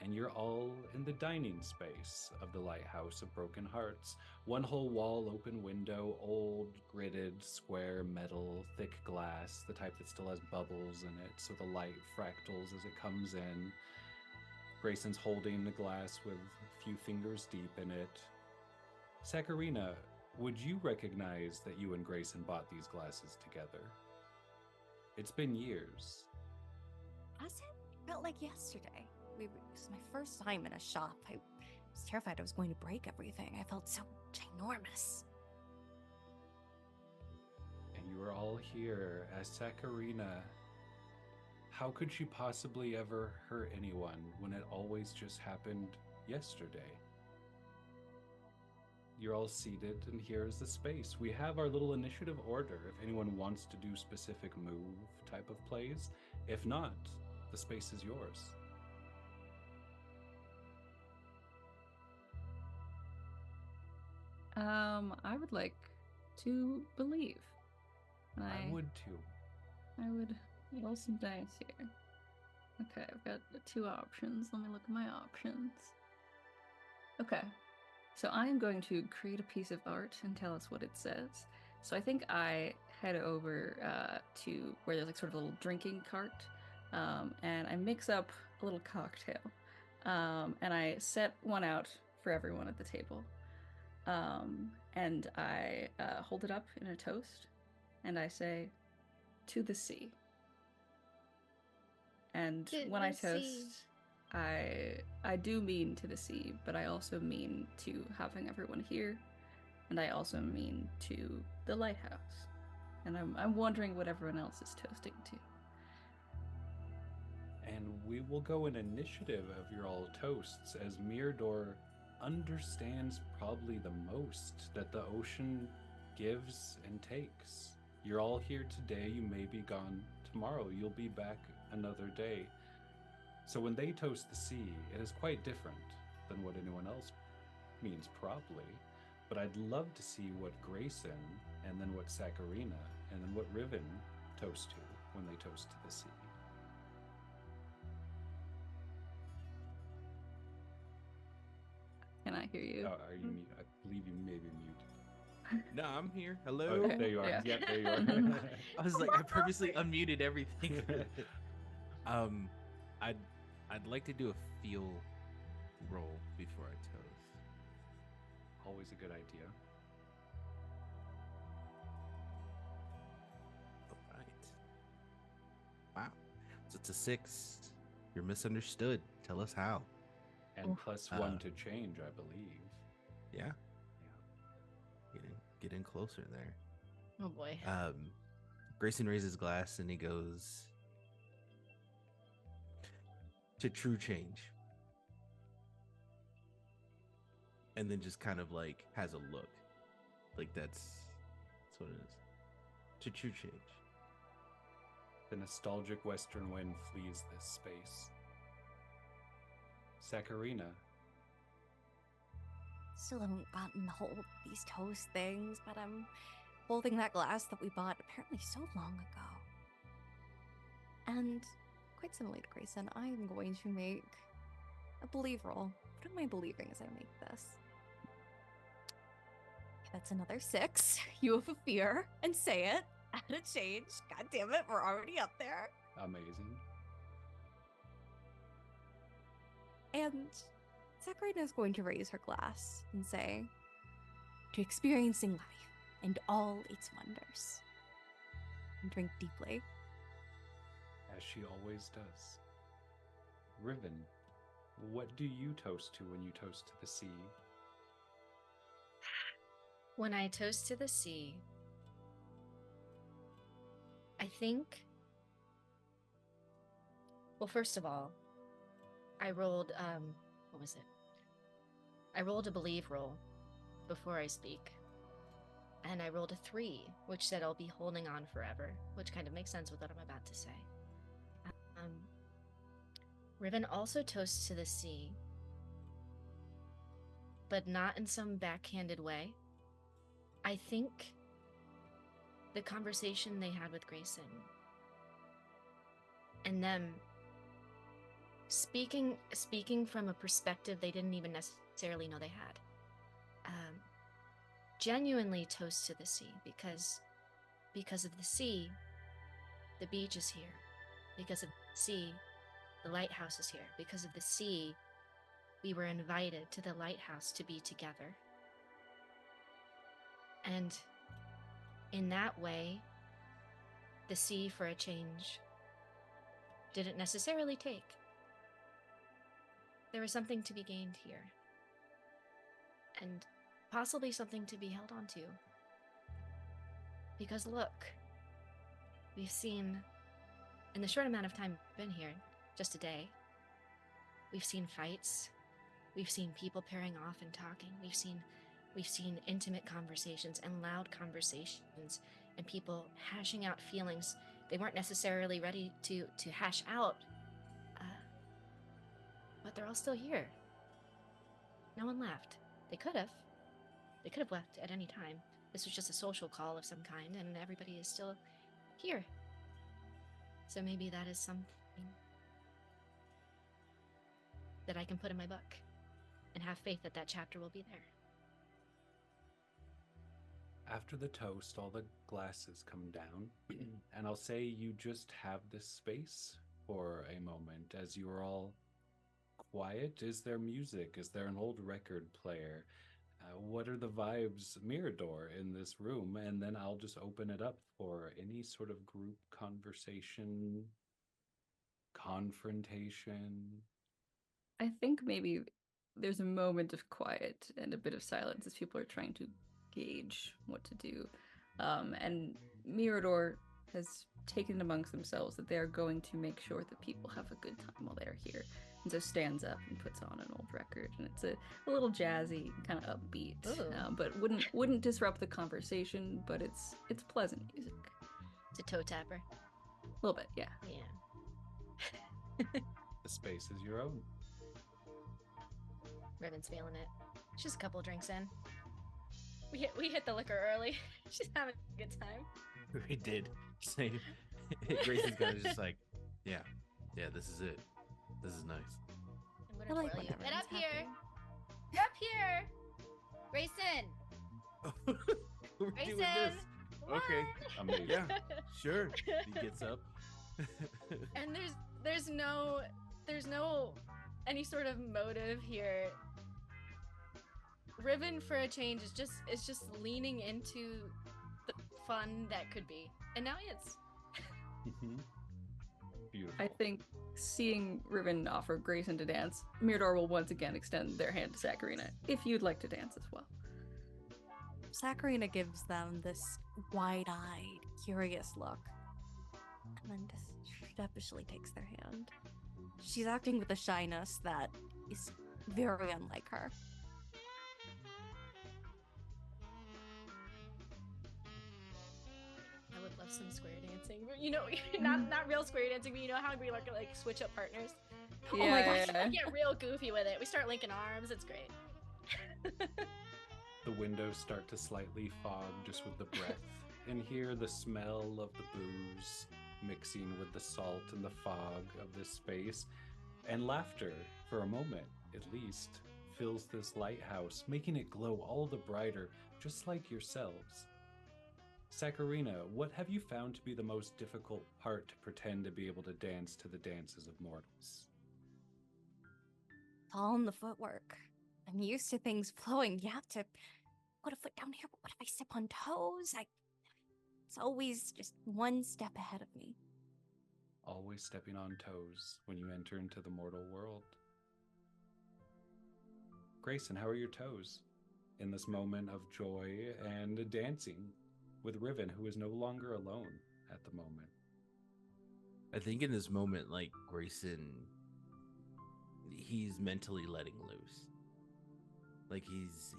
[SPEAKER 1] And you're all in the dining space of the Lighthouse of Broken Hearts. One whole wall open window, old, gridded, square metal, thick glass, the type that still has bubbles in it, so the light fractals as it comes in. Grayson's holding the glass with a few fingers deep in it. Sakurina, would you recognize that you and Grayson bought these glasses together? It's been years.
[SPEAKER 4] Has it? Felt like yesterday. It was my first time in a shop. I was terrified I was going to break everything. I felt so ginormous.
[SPEAKER 1] And you are all here as Sakurina. How could she possibly ever hurt anyone when it always just happened yesterday? You're all seated, and here's the space. We have our little initiative order if anyone wants to do specific move type of plays. If not, the space is yours.
[SPEAKER 2] I would like to believe.
[SPEAKER 1] I would too.
[SPEAKER 2] I would roll some dice here. Okay, I've got 2 options. Let me look at my options. Okay, so I am going to create a piece of art and tell us what it says. So I think I head over to where there's like sort of a little drinking cart, and I mix up a little cocktail, and I set one out for everyone at the table. And I hold it up in a toast, and I say, "To the sea." And when I toast, I do mean to the sea, but I also mean to having everyone here, and I also mean to the lighthouse. And I'm wondering what everyone else is toasting to.
[SPEAKER 1] And we will go in initiative of your all toasts as Mirador understands probably the most that the ocean gives and takes. You're all here today, you may be gone tomorrow, you'll be back another day. So when they toast the sea, it is quite different than what anyone else means probably. But I'd love to see what Grayson, and then what Sakurina, and then what Riven toast to when they toast to the sea.
[SPEAKER 2] Can I hear you?
[SPEAKER 1] Oh, are you mute? I believe you may be muted.
[SPEAKER 3] No, I'm here.
[SPEAKER 1] Oh,
[SPEAKER 3] Hello.
[SPEAKER 1] there you are.
[SPEAKER 2] Yeah.
[SPEAKER 1] Yep, there you are.
[SPEAKER 3] I was like, I purposely unmuted everything. um, I'd like to do a feel roll before I toast.
[SPEAKER 1] Always a good idea.
[SPEAKER 3] All right. Wow. So it's a 6. You're misunderstood. Tell us how.
[SPEAKER 1] And +1
[SPEAKER 3] Uh,
[SPEAKER 1] to change, I believe.
[SPEAKER 3] Yeah.
[SPEAKER 1] Yeah.
[SPEAKER 3] Get in closer there.
[SPEAKER 5] Oh boy.
[SPEAKER 3] Grayson raises his glass and he goes, to true change. And then just kind of like has a look. Like that's what it is. To true change.
[SPEAKER 1] The nostalgic western wind flees this space. Saccharina,
[SPEAKER 4] Still haven't gotten hold of these toast things, but I'm holding that glass that we bought apparently so long ago. And quite similarly to Grayson, I am going to make a believe roll. What am I believing as I make this? Okay, that's another 6. You have a fear and say it. Add a change. God damn it, we're already up there.
[SPEAKER 1] amazing.
[SPEAKER 4] And Saccharina is going to raise her glass and say, to experiencing life and all its wonders. And drink deeply.
[SPEAKER 1] As she always does. Riven, what do you toast to when you toast to the sea?
[SPEAKER 5] When I toast to the sea, I think. Well, first of all, I rolled what was it? I rolled a believe roll before I speak. And I rolled a 3, which said I'll be holding on forever, which kind of makes sense with what I'm about to say. Riven also toasts to the sea, but not in some backhanded way. I think the conversation they had with Grayson and them speaking from a perspective they didn't even necessarily know they had, genuinely toast to the sea because of the sea, the beach is here. Because of the sea, the lighthouse is here. Because of the sea, we were invited to the lighthouse to be together. And in that way, the sea for a change didn't necessarily take. There was something to be gained here. And possibly something to be held on to. Because look, we've seen, in the short amount of time we've been here, just a day, we've seen fights, we've seen people pairing off and talking, we've seen intimate conversations and loud conversations and people hashing out feelings they weren't necessarily ready to hash out, but they're all still here. No one left. They could have left at any time. This was just a social call of some kind, and everybody is still here. So maybe that is something that I can put in my book and have faith that that chapter will be there.
[SPEAKER 1] After the toast, all the glasses come down, and I'll say you just have this space for a moment as you are all quiet. Is there music? Is there an old record player? What are the vibes, Mirador, in this room? And then I'll just open it up for any sort of group conversation, confrontation.
[SPEAKER 2] I think maybe there's a moment of quiet and a bit of silence as people are trying to gauge what to do. And Mirador has taken it amongst themselves that they are going to make sure that people have a good time while they're here. And so stands up and puts on an old record, and it's a little jazzy, kind of upbeat, but wouldn't disrupt the conversation. But it's pleasant music.
[SPEAKER 5] It's a toe tapper.
[SPEAKER 2] A little bit, yeah.
[SPEAKER 5] Yeah.
[SPEAKER 1] The space is your own.
[SPEAKER 5] Riven's feeling it. She's a couple drinks in. We hit the liquor early. She's having a good time.
[SPEAKER 3] We did. Same. Grayson's kind of just like, yeah, this is it. This is nice.
[SPEAKER 5] I'm
[SPEAKER 4] I
[SPEAKER 5] gonna
[SPEAKER 4] like
[SPEAKER 5] twirl
[SPEAKER 4] when
[SPEAKER 5] you. Get
[SPEAKER 4] everyone's
[SPEAKER 5] up here. Up here! Grayson!
[SPEAKER 3] We're doing this.
[SPEAKER 5] Grayson!
[SPEAKER 3] Okay.
[SPEAKER 1] Amazing.
[SPEAKER 3] Yeah, sure. He gets up.
[SPEAKER 5] And there's no any sort of motive here. Riven, for a change, is just leaning into the fun that could be, and now he is.
[SPEAKER 1] Beautiful.
[SPEAKER 2] I think seeing Riven offer Grayson to dance, Mirador will once again extend their hand to Saccharina, if you'd like to dance as well.
[SPEAKER 4] Saccharina gives them this wide-eyed, curious look, and then just sheepishly takes their hand. She's acting with a shyness that is very unlike her.
[SPEAKER 5] I would love some square dancing, but not real square dancing, but you know how we like switch up partners. Oh my gosh,
[SPEAKER 2] Yeah.
[SPEAKER 5] we get real goofy with it. We start linking arms. It's great.
[SPEAKER 1] The windows start to slightly fog just with the breath, and hear the smell of the booze mixing with the salt and the fog of this space, and laughter, for a moment at least, fills this lighthouse, making it glow all the brighter, just like yourselves. Saccharina, what have you found to be the most difficult part to pretend to be able to dance to the dances of mortals?
[SPEAKER 4] It's all in the footwork. I'm used to things flowing. You have to put a foot down here, but what if I step on toes? It's always just one step ahead of me.
[SPEAKER 1] Always stepping on toes when you enter into the mortal world. Grayson, how are your toes in this moment of joy and dancing with Riven, who is no longer alone at the moment?
[SPEAKER 3] I think in this moment, like Grayson, he's mentally letting loose. Like he's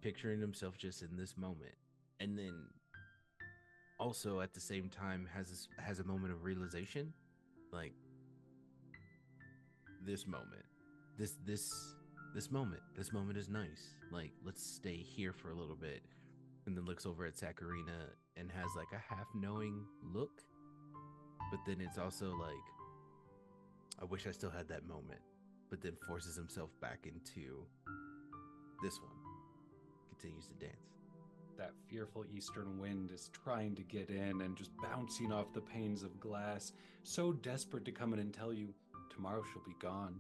[SPEAKER 3] picturing himself just in this moment, and then also at the same time has a moment of realization, like this moment is nice. Like, let's stay here for a little bit. And then looks over at Saccharina and has like a half knowing look, but then it's also like, I wish I still had that moment, but then forces himself back into this one, continues to dance.
[SPEAKER 1] That fearful eastern wind is trying to get in and just bouncing off the panes of glass, so desperate to come in and tell you, tomorrow she'll be gone.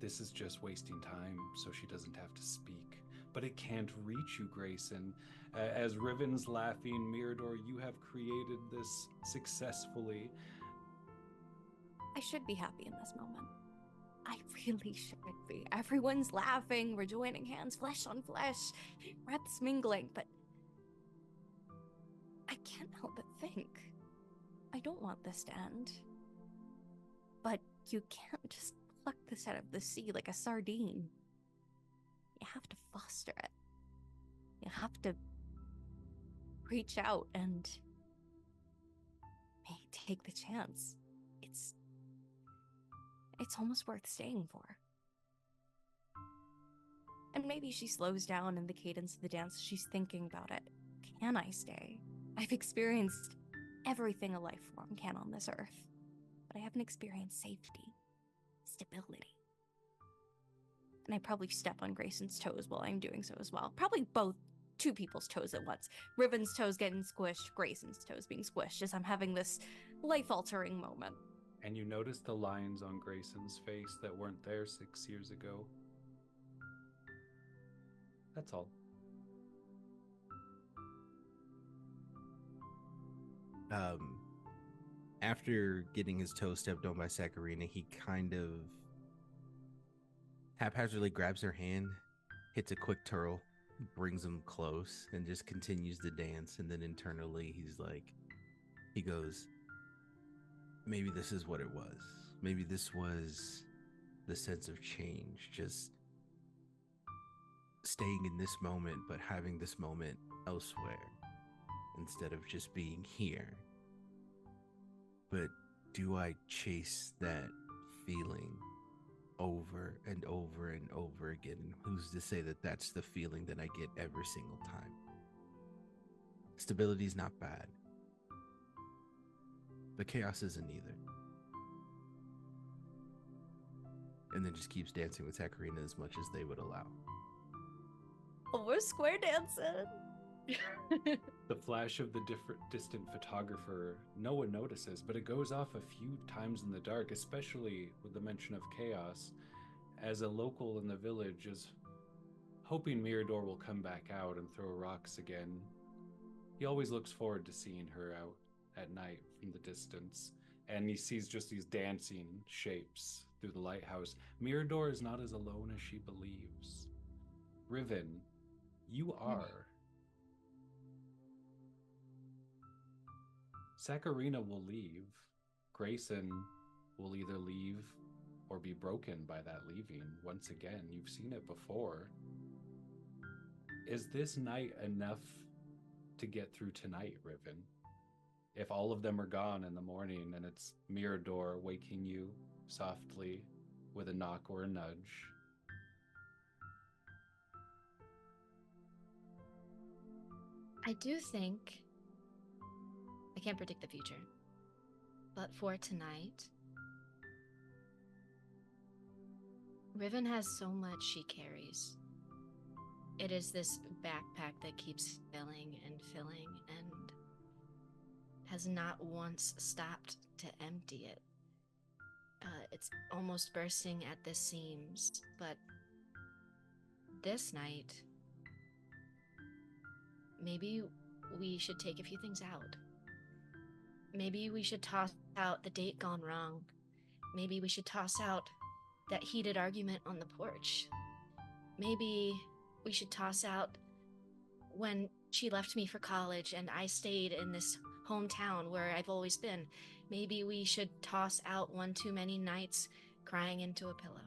[SPEAKER 1] This is just wasting time, so she doesn't have to speak. But it can't reach you, Grayson. As Riven's laughing, Mirador, you have created this successfully.
[SPEAKER 4] I should be happy in this moment. I really should be. Everyone's laughing, we're joining hands, flesh on flesh, breaths mingling, but I can't help but think, I don't want this to end. But you can't just pluck this out of the sea like a sardine. You have to foster it. You have to reach out and maybe take the chance. It's almost worth staying for. And maybe she slows down in the cadence of the dance. She's thinking about it. Can I stay? I've experienced everything a life form can on this earth, but I haven't experienced safety, stability. And I probably step on Grayson's toes while I'm doing so as well. Probably both, two people's toes at once. Riven's toes getting squished, Grayson's toes being squished as I'm having this life-altering moment.
[SPEAKER 1] And you notice the lines on Grayson's face that weren't there 6 years ago. That's all.
[SPEAKER 3] After getting his toe stepped on by Saccharina, he kind of haphazardly grabs her hand, hits a quick twirl, brings him close, and just continues to dance. And then internally, he goes, maybe this is what it was. Maybe this was the sense of change, just staying in this moment, but having this moment elsewhere instead of just being here. But do I chase that feeling over and over and over again? And who's to say that that's the feeling that I get every single time? Stability's not bad, but chaos isn't either. and then just keeps dancing with Sakurina as much as they would allow.
[SPEAKER 4] Oh, we're square dancing.
[SPEAKER 1] The flash of the distant photographer, no one notices, but it goes off a few times in the dark, especially with the mention of chaos, as a local in the village is hoping Mirador will come back out and throw rocks again. He always looks forward to seeing her out at night from the distance, and he sees just these dancing shapes through the lighthouse. Mirador is not as alone as she believes. Riven, you are. Sakurina will leave. Grayson will either leave or be broken by that leaving once again. You've seen it before. Is this night enough to get through tonight, Riven? If all of them are gone in the morning and it's Mirador waking you softly with a knock or a nudge.
[SPEAKER 5] I do think I can't predict the future, but for tonight, Riven has so much she carries. It is this backpack that keeps filling and filling and has not once stopped to empty it. It's almost bursting at the seams, but this night, maybe we should take a few things out. Maybe we should toss out the date gone wrong. Maybe we should toss out that heated argument on the porch. Maybe we should toss out when she left me for college and I stayed in this hometown where I've always been. Maybe we should toss out one too many nights crying into a pillow.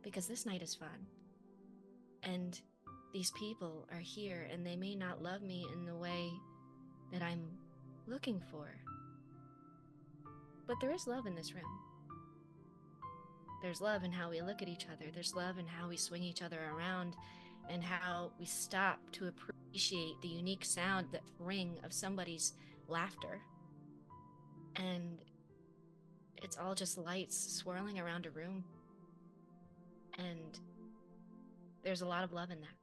[SPEAKER 5] Because this night is fun. And these people are here and they may not love me in the way that I'm looking for. But there is love in this room. There's love in how we look at each other. There's love in how we swing each other around and how we stop to appreciate the unique sound, that ring of somebody's laughter. And it's all just lights swirling around a room. And there's a lot of love in that.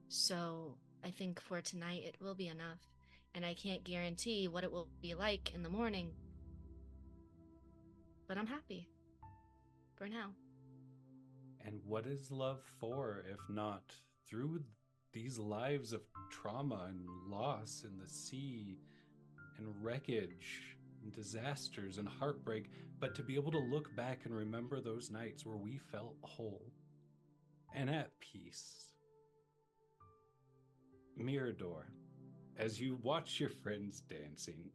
[SPEAKER 5] So I think for tonight it will be enough. And I can't guarantee what it will be like in the morning. But I'm happy. For now.
[SPEAKER 1] And what is love for if not through these lives of trauma and loss in the sea and wreckage and disasters and heartbreak, but to be able to look back and remember those nights where we felt whole and at peace. Mirador, as you watch your friends dancing,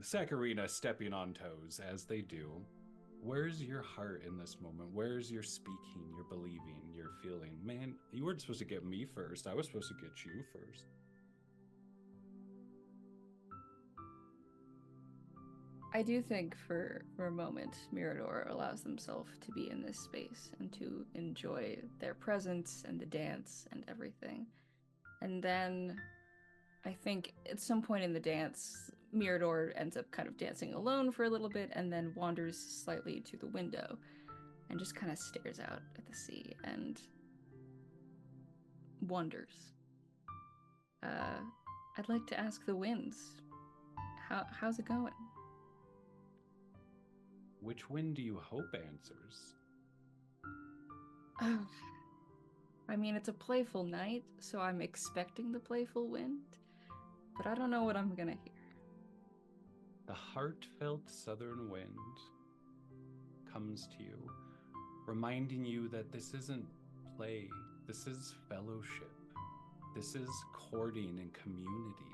[SPEAKER 1] Sakurina stepping on toes as they do, where's your heart in this moment? Where's your speaking, your believing, your feeling? Man, you weren't supposed to get me first. I was supposed to get you first.
[SPEAKER 2] I do think for a moment, Mirador allows themselves to be in this space and to enjoy their presence and the dance and everything. And then I think at some point in the dance, Mirador ends up kind of dancing alone for a little bit and then wanders slightly to the window and just kind of stares out at the sea and wonders. I'd like to ask the winds, how's it going?
[SPEAKER 1] Which wind do you hope answers?
[SPEAKER 2] Oh, I mean, it's a playful night, so I'm expecting the playful wind, but I don't know what I'm gonna hear.
[SPEAKER 1] The heartfelt southern wind comes to you, reminding you that this isn't play, this is fellowship, this is courting and community.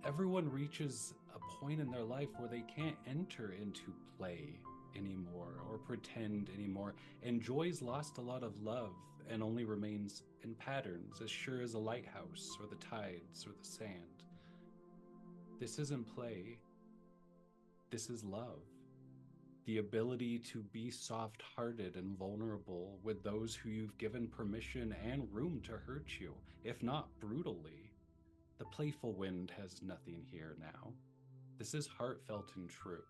[SPEAKER 1] Everyone reaches a point in their life where they can't enter into play anymore or pretend anymore, and joy's lost a lot of love and only remains in patterns as sure as a lighthouse or the tides or the sand. This isn't play, this is love. The ability to be soft-hearted and vulnerable with those who you've given permission and room to hurt you, if not brutally. The playful wind has nothing here now. This is heartfelt and true.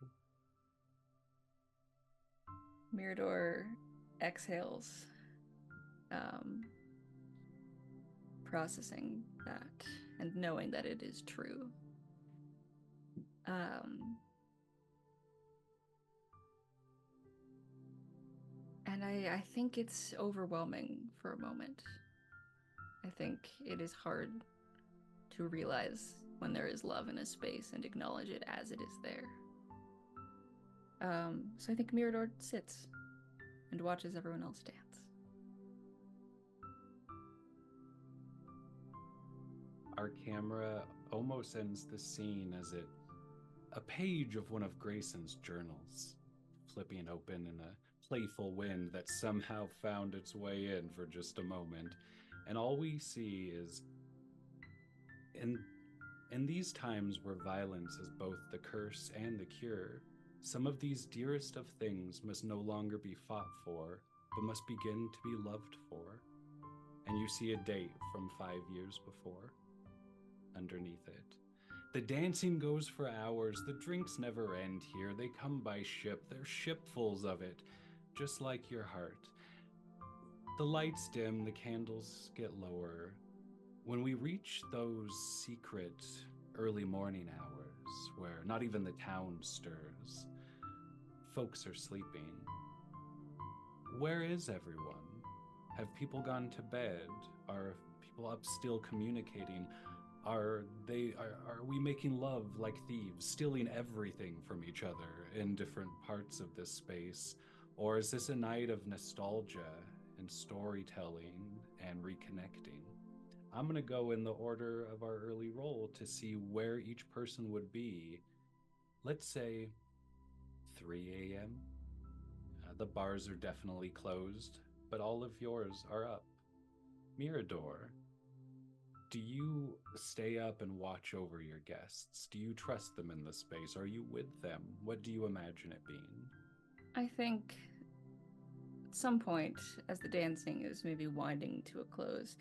[SPEAKER 2] Mirador exhales, processing that and knowing that it is true. And I think it's overwhelming for a moment. I think it is hard to realize when there is love in a space and acknowledge it as it is there. So I think Mirador sits and watches everyone else dance.
[SPEAKER 1] Our camera almost ends the scene as a page of one of Grayson's journals, flipping open in a playful wind that somehow found its way in for just a moment. And all we see is in these times where violence is both the curse and the cure, some of these dearest of things must no longer be fought for, but must begin to be loved for. And you see a date from 5 years before underneath it. The dancing goes for hours. The drinks never end here. They come by ship. They're shipfuls of it, just like your heart. The lights dim, the candles get lower. When we reach those secret early morning hours where not even the town stirs, folks are sleeping. Where is everyone? Have people gone to bed? Are people up still communicating? Are we making love like thieves, stealing everything from each other in different parts of this space? Or is this a night of nostalgia and storytelling and reconnecting? I'm going to go in the order of our early roll to see where each person would be. Let's say 3 a.m. The bars are definitely closed, but all of yours are up. Mirador, do you stay up and watch over your guests? Do you trust them in the space? Are you with them? What do you imagine it being?
[SPEAKER 2] I think at some point, as the dancing is maybe winding to a close,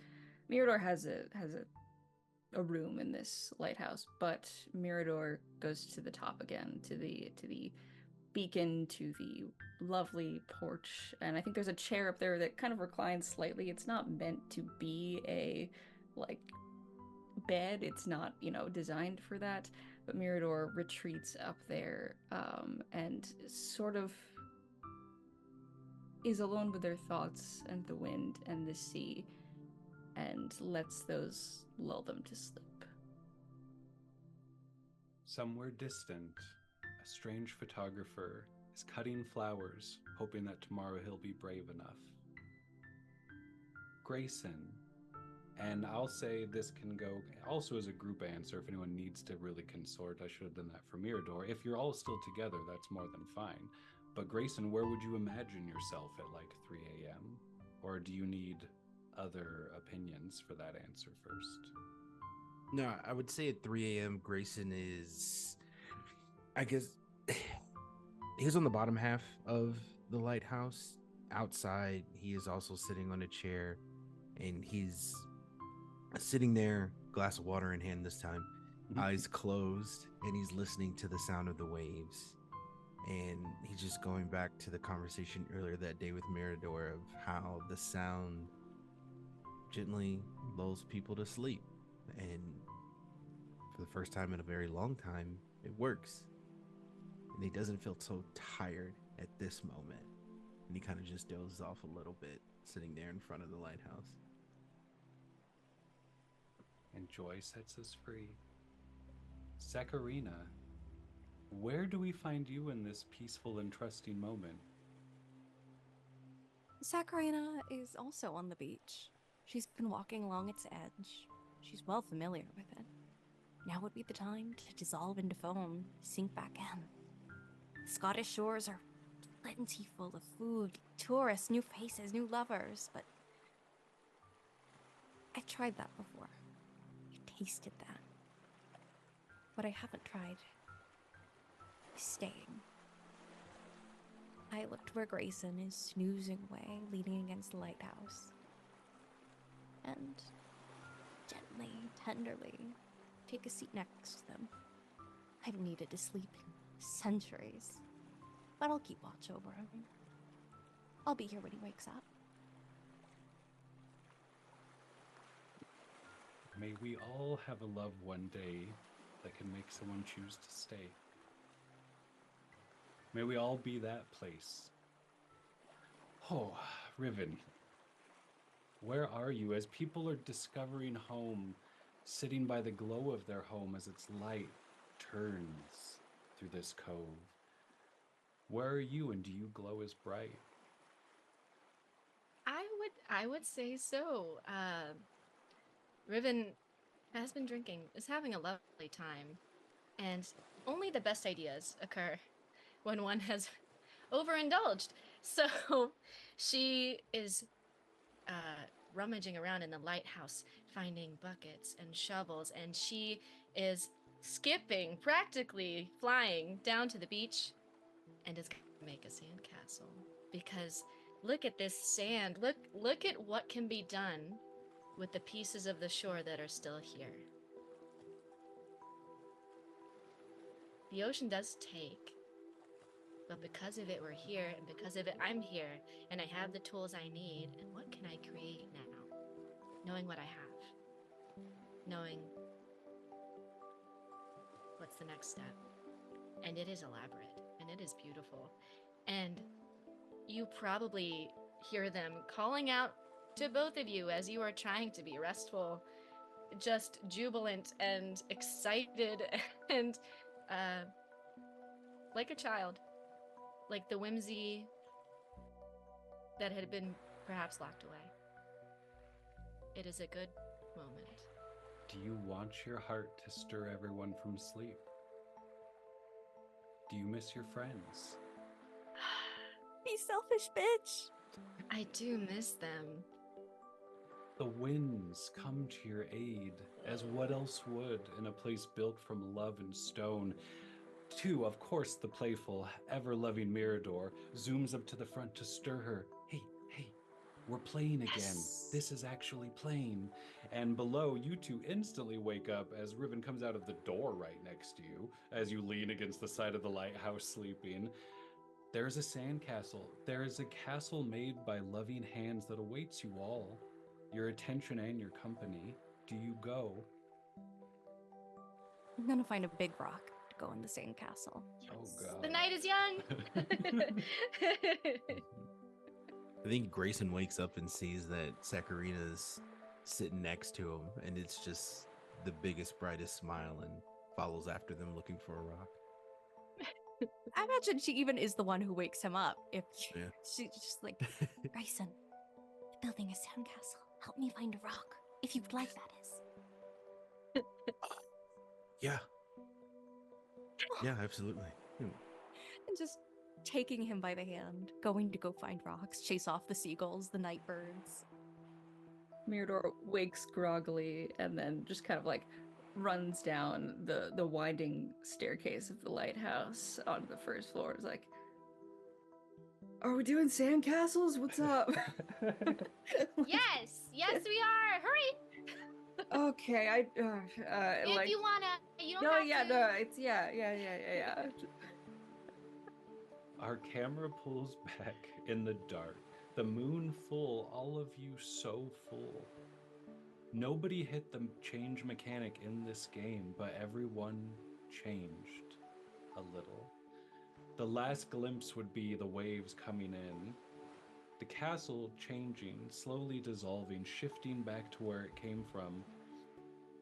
[SPEAKER 2] Mirador has a room in this lighthouse, but Mirador goes to the top again, to the beacon, to the lovely porch, and I think there's a chair up there that kind of reclines slightly. It's not meant to be a like bed. It's not, designed for that. But Mirador retreats up there, and sort of is alone with their thoughts and the wind and the sea, and lets those lull them to sleep.
[SPEAKER 1] Somewhere distant, a strange photographer is cutting flowers, hoping that tomorrow he'll be brave enough. Grayson, and I'll say this can go also as a group answer if anyone needs to really consort. I should have done that for Mirador. If you're all still together, that's more than fine. But Grayson, where would you imagine yourself at like 3 a.m.? Or do you need other opinions for that answer first?
[SPEAKER 3] No, I would say at 3 a.m. Grayson is, I guess, he's on the bottom half of the lighthouse. Outside, he is also sitting on a chair, and he's sitting there, glass of water in hand this time, eyes closed, and he's listening to the sound of the waves. And he's just going back to the conversation earlier that day with Mirador of how the sound gently lulls people to sleep. And for the first time in a very long time, it works. And he doesn't feel so tired at this moment. And he kind of just dozes off a little bit, sitting there in front of the lighthouse.
[SPEAKER 1] And joy sets us free. Sakarina, where do we find you in this peaceful and trusting moment?
[SPEAKER 4] Sakarina is also on the beach. She's been walking along its edge. She's well familiar with it. Now would be the time to dissolve into foam, sink back in. The Scottish shores are plentiful of food, tourists, new faces, new lovers, but I've tried that before. I've tasted that. What I haven't tried is staying. I looked where Grayson is snoozing away, leaning against the lighthouse. And gently, tenderly, take a seat next to them. I've needed to sleep in centuries. But I'll keep watch over him. I'll be here when he wakes up.
[SPEAKER 1] May we all have a love one day that can make someone choose to stay. May we all be that place. Oh, Riven, where are you as people are discovering home, sitting by the glow of their home as its light turns through this cove? Where are you, and do you glow as bright?
[SPEAKER 5] I would say so. Riven has been drinking, is having a lovely time, and only the best ideas occur when one has overindulged. So she is rummaging around in the lighthouse, finding buckets and shovels, and she is skipping, practically flying down to the beach, and is going to make a sandcastle. Because look at this sand. Look at what can be done with the pieces of the shore that are still here. The ocean does take, but because of it, we're here, and because of it, I'm here, and I have the tools I need. And what can I create now? Knowing what I have. Knowing what's the next step. And it is elaborate, and it is beautiful. And you probably hear them calling out to both of you as you are trying to be restful, just jubilant and excited and like a child. Like the whimsy that had been perhaps locked away. It is a good moment.
[SPEAKER 1] Do you want your heart to stir everyone from sleep? Do you miss your friends?
[SPEAKER 4] Be selfish, bitch!
[SPEAKER 5] I do miss them.
[SPEAKER 1] The winds come to your aid, as what else would in a place built from love and stone? Two, of course, the playful, ever-loving Mirador zooms up to the front to stir her. Hey, we're playing again.
[SPEAKER 5] Yes.
[SPEAKER 1] This is actually playing. And below, you two instantly wake up as Riven comes out of the door right next to you, as you lean against the side of the lighthouse sleeping. There's a sandcastle. There is a castle made by loving hands that awaits you all. Your attention and your company. Do you go?
[SPEAKER 4] I'm gonna find a big rock to go in the sandcastle.
[SPEAKER 1] Oh, God.
[SPEAKER 5] The night is young.
[SPEAKER 3] I think Grayson wakes up and sees that Saccharina's sitting next to him, and it's just the biggest, brightest smile, and follows after them looking for a rock.
[SPEAKER 4] I imagine she even is the one who wakes him up. If
[SPEAKER 3] Yeah.
[SPEAKER 4] she's just like, Grayson, building a sandcastle. Help me find a rock. If you'd like, that is.
[SPEAKER 3] Yeah. Yeah, absolutely.
[SPEAKER 4] And just taking him by the hand, going to go find rocks, chase off the seagulls, the night birds.
[SPEAKER 2] Mirador wakes groggily and then just kind of like runs down the winding staircase of the lighthouse onto the first floor. It's like, are we doing sandcastles? What's up?
[SPEAKER 5] Yes, we are. Hurry.
[SPEAKER 2] Okay,
[SPEAKER 5] If
[SPEAKER 2] like,
[SPEAKER 5] you wanna, you don't
[SPEAKER 2] no,
[SPEAKER 5] have
[SPEAKER 2] yeah,
[SPEAKER 5] to.
[SPEAKER 2] no, it's yeah.
[SPEAKER 1] Our camera pulls back in the dark. The moon full, all of you so full. Nobody hit the change mechanic in this game, but everyone changed a little. The last glimpse would be the waves coming in, the castle changing, slowly dissolving, shifting back to where it came from,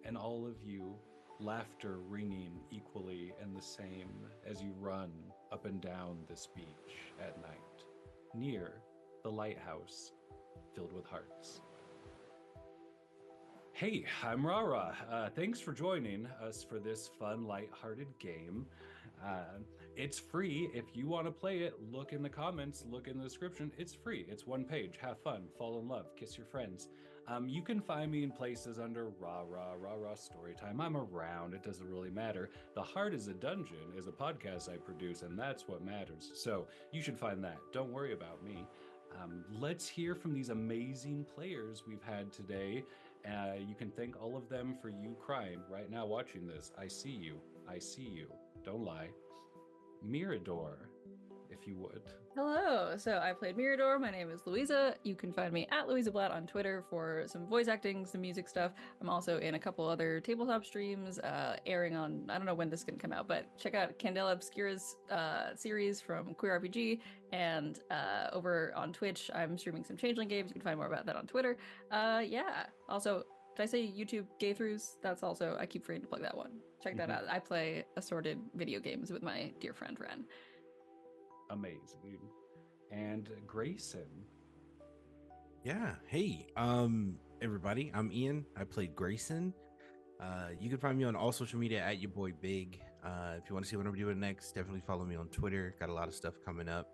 [SPEAKER 1] and all of you, laughter ringing equally and the same as you run up and down this beach at night, near the lighthouse filled with hearts. Hey, I'm Rahrah. Thanks for joining us for this fun, lighthearted game. It's free. If you want to play it, look in the comments, look in the description. It's free. It's one page. Have fun, fall in love, kiss your friends. You can find me in places under Rahrah Storytime. I'm around. It doesn't really matter. The Heart is a Dungeon is a podcast I produce, and that's what matters. So you should find that. Don't worry about me. Let's hear from these amazing players we've had today. You can thank all of them for you crying right now watching this. I see you. I see you. Don't lie. Mirador, if you would.
[SPEAKER 2] Hello. So I played Mirador. My name is Louisa. You can find me at Louisa Blatt on Twitter for some voice acting, some music stuff. I'm also in a couple other tabletop streams, airing on, I don't know when this can come out, but check out Candela Obscura's series from Queer RPG. And over on Twitch, I'm streaming some Changeling games. You can find more about that on Twitter. Yeah. Also, did I say YouTube Gay Throughs? That's also, I keep forgetting to plug that one. Check that out. I play assorted video games with my dear friend Ren.
[SPEAKER 1] Amazing. And Grayson.
[SPEAKER 3] Yeah. Hey, everybody. I'm Ian. I played Grayson. You can find me on all social media at your boy Big. If you want to see what I'm doing next, definitely follow me on Twitter. Got a lot of stuff coming up.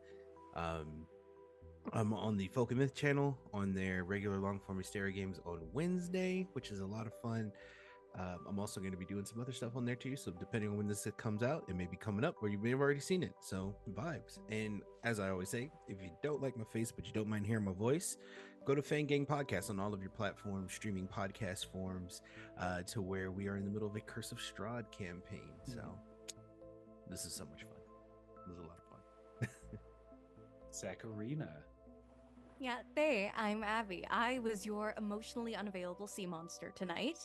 [SPEAKER 3] I'm on the Folk and Myth channel on their regular long form hysteria games on Wednesday, which is a lot of fun. I'm also going to be doing some other stuff on there too. So depending on when this comes out, it may be coming up or you may have already seen it. So vibes. And as I always say, if you don't like my face, but you don't mind hearing my voice, go to Fang Gang Podcast on all of your platforms, streaming podcast forms, to where we are in the middle of a Curse of Strahd campaign. So this is so much fun. This is a lot of fun.
[SPEAKER 1] Zacharina.
[SPEAKER 4] Yeah, hey, I'm Abby. I was your emotionally unavailable sea monster tonight.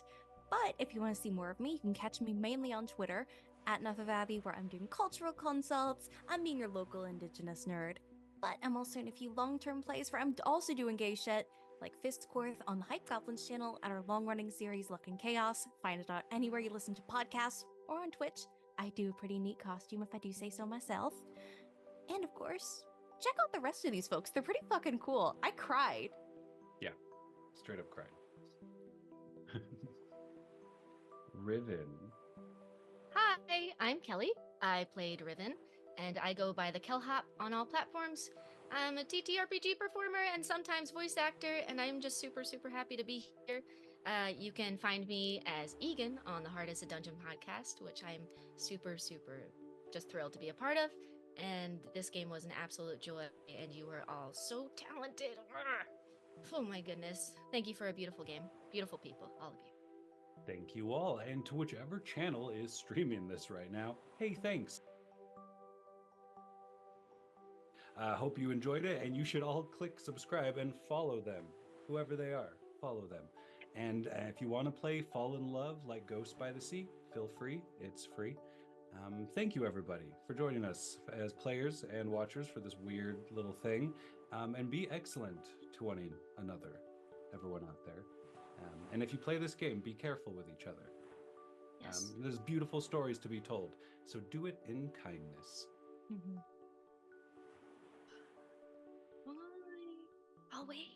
[SPEAKER 4] But if you want to see more of me, you can catch me mainly on Twitter at Enough of Abby, where I'm doing cultural consults. I'm being your local indigenous nerd. But I'm also in a few long-term plays where I'm also doing gay shit, like Fistcorth on the Hype Goblins channel and our long-running series Luck and Chaos. Find it out anywhere you listen to podcasts or on Twitch. I do a pretty neat costume if I do say so myself. And of course, check out the rest of these folks. They're pretty fucking cool. I cried.
[SPEAKER 1] Yeah, straight up cried. Riven.
[SPEAKER 5] Hi, I'm Kelly. I played Riven, and I go by the Kelhop on all platforms. I'm a TTRPG performer and sometimes voice actor, and I'm just super, super happy to be here. You can find me as Egan on the Hard as a Dungeon podcast, which I'm super, super just thrilled to be a part of. And this game was an absolute joy, and you were all so talented. Oh my goodness. Thank you for a beautiful game. Beautiful people, all of you.
[SPEAKER 1] Thank you all. And to whichever channel is streaming this right now, hey, thanks. Hope you enjoyed it, and you should all click subscribe and follow them, whoever they are. Follow them. And if you want to play Fall in Love like Ghost by the Sea, feel free. It's free. Thank you, everybody, for joining us as players and watchers for this weird little thing. And be excellent to one another, everyone out there. And if you play this game, be careful with each other.
[SPEAKER 5] Yes.
[SPEAKER 1] There's beautiful stories to be told, so do it in kindness.
[SPEAKER 4] Mm-hmm.
[SPEAKER 5] Bye. I'll wait.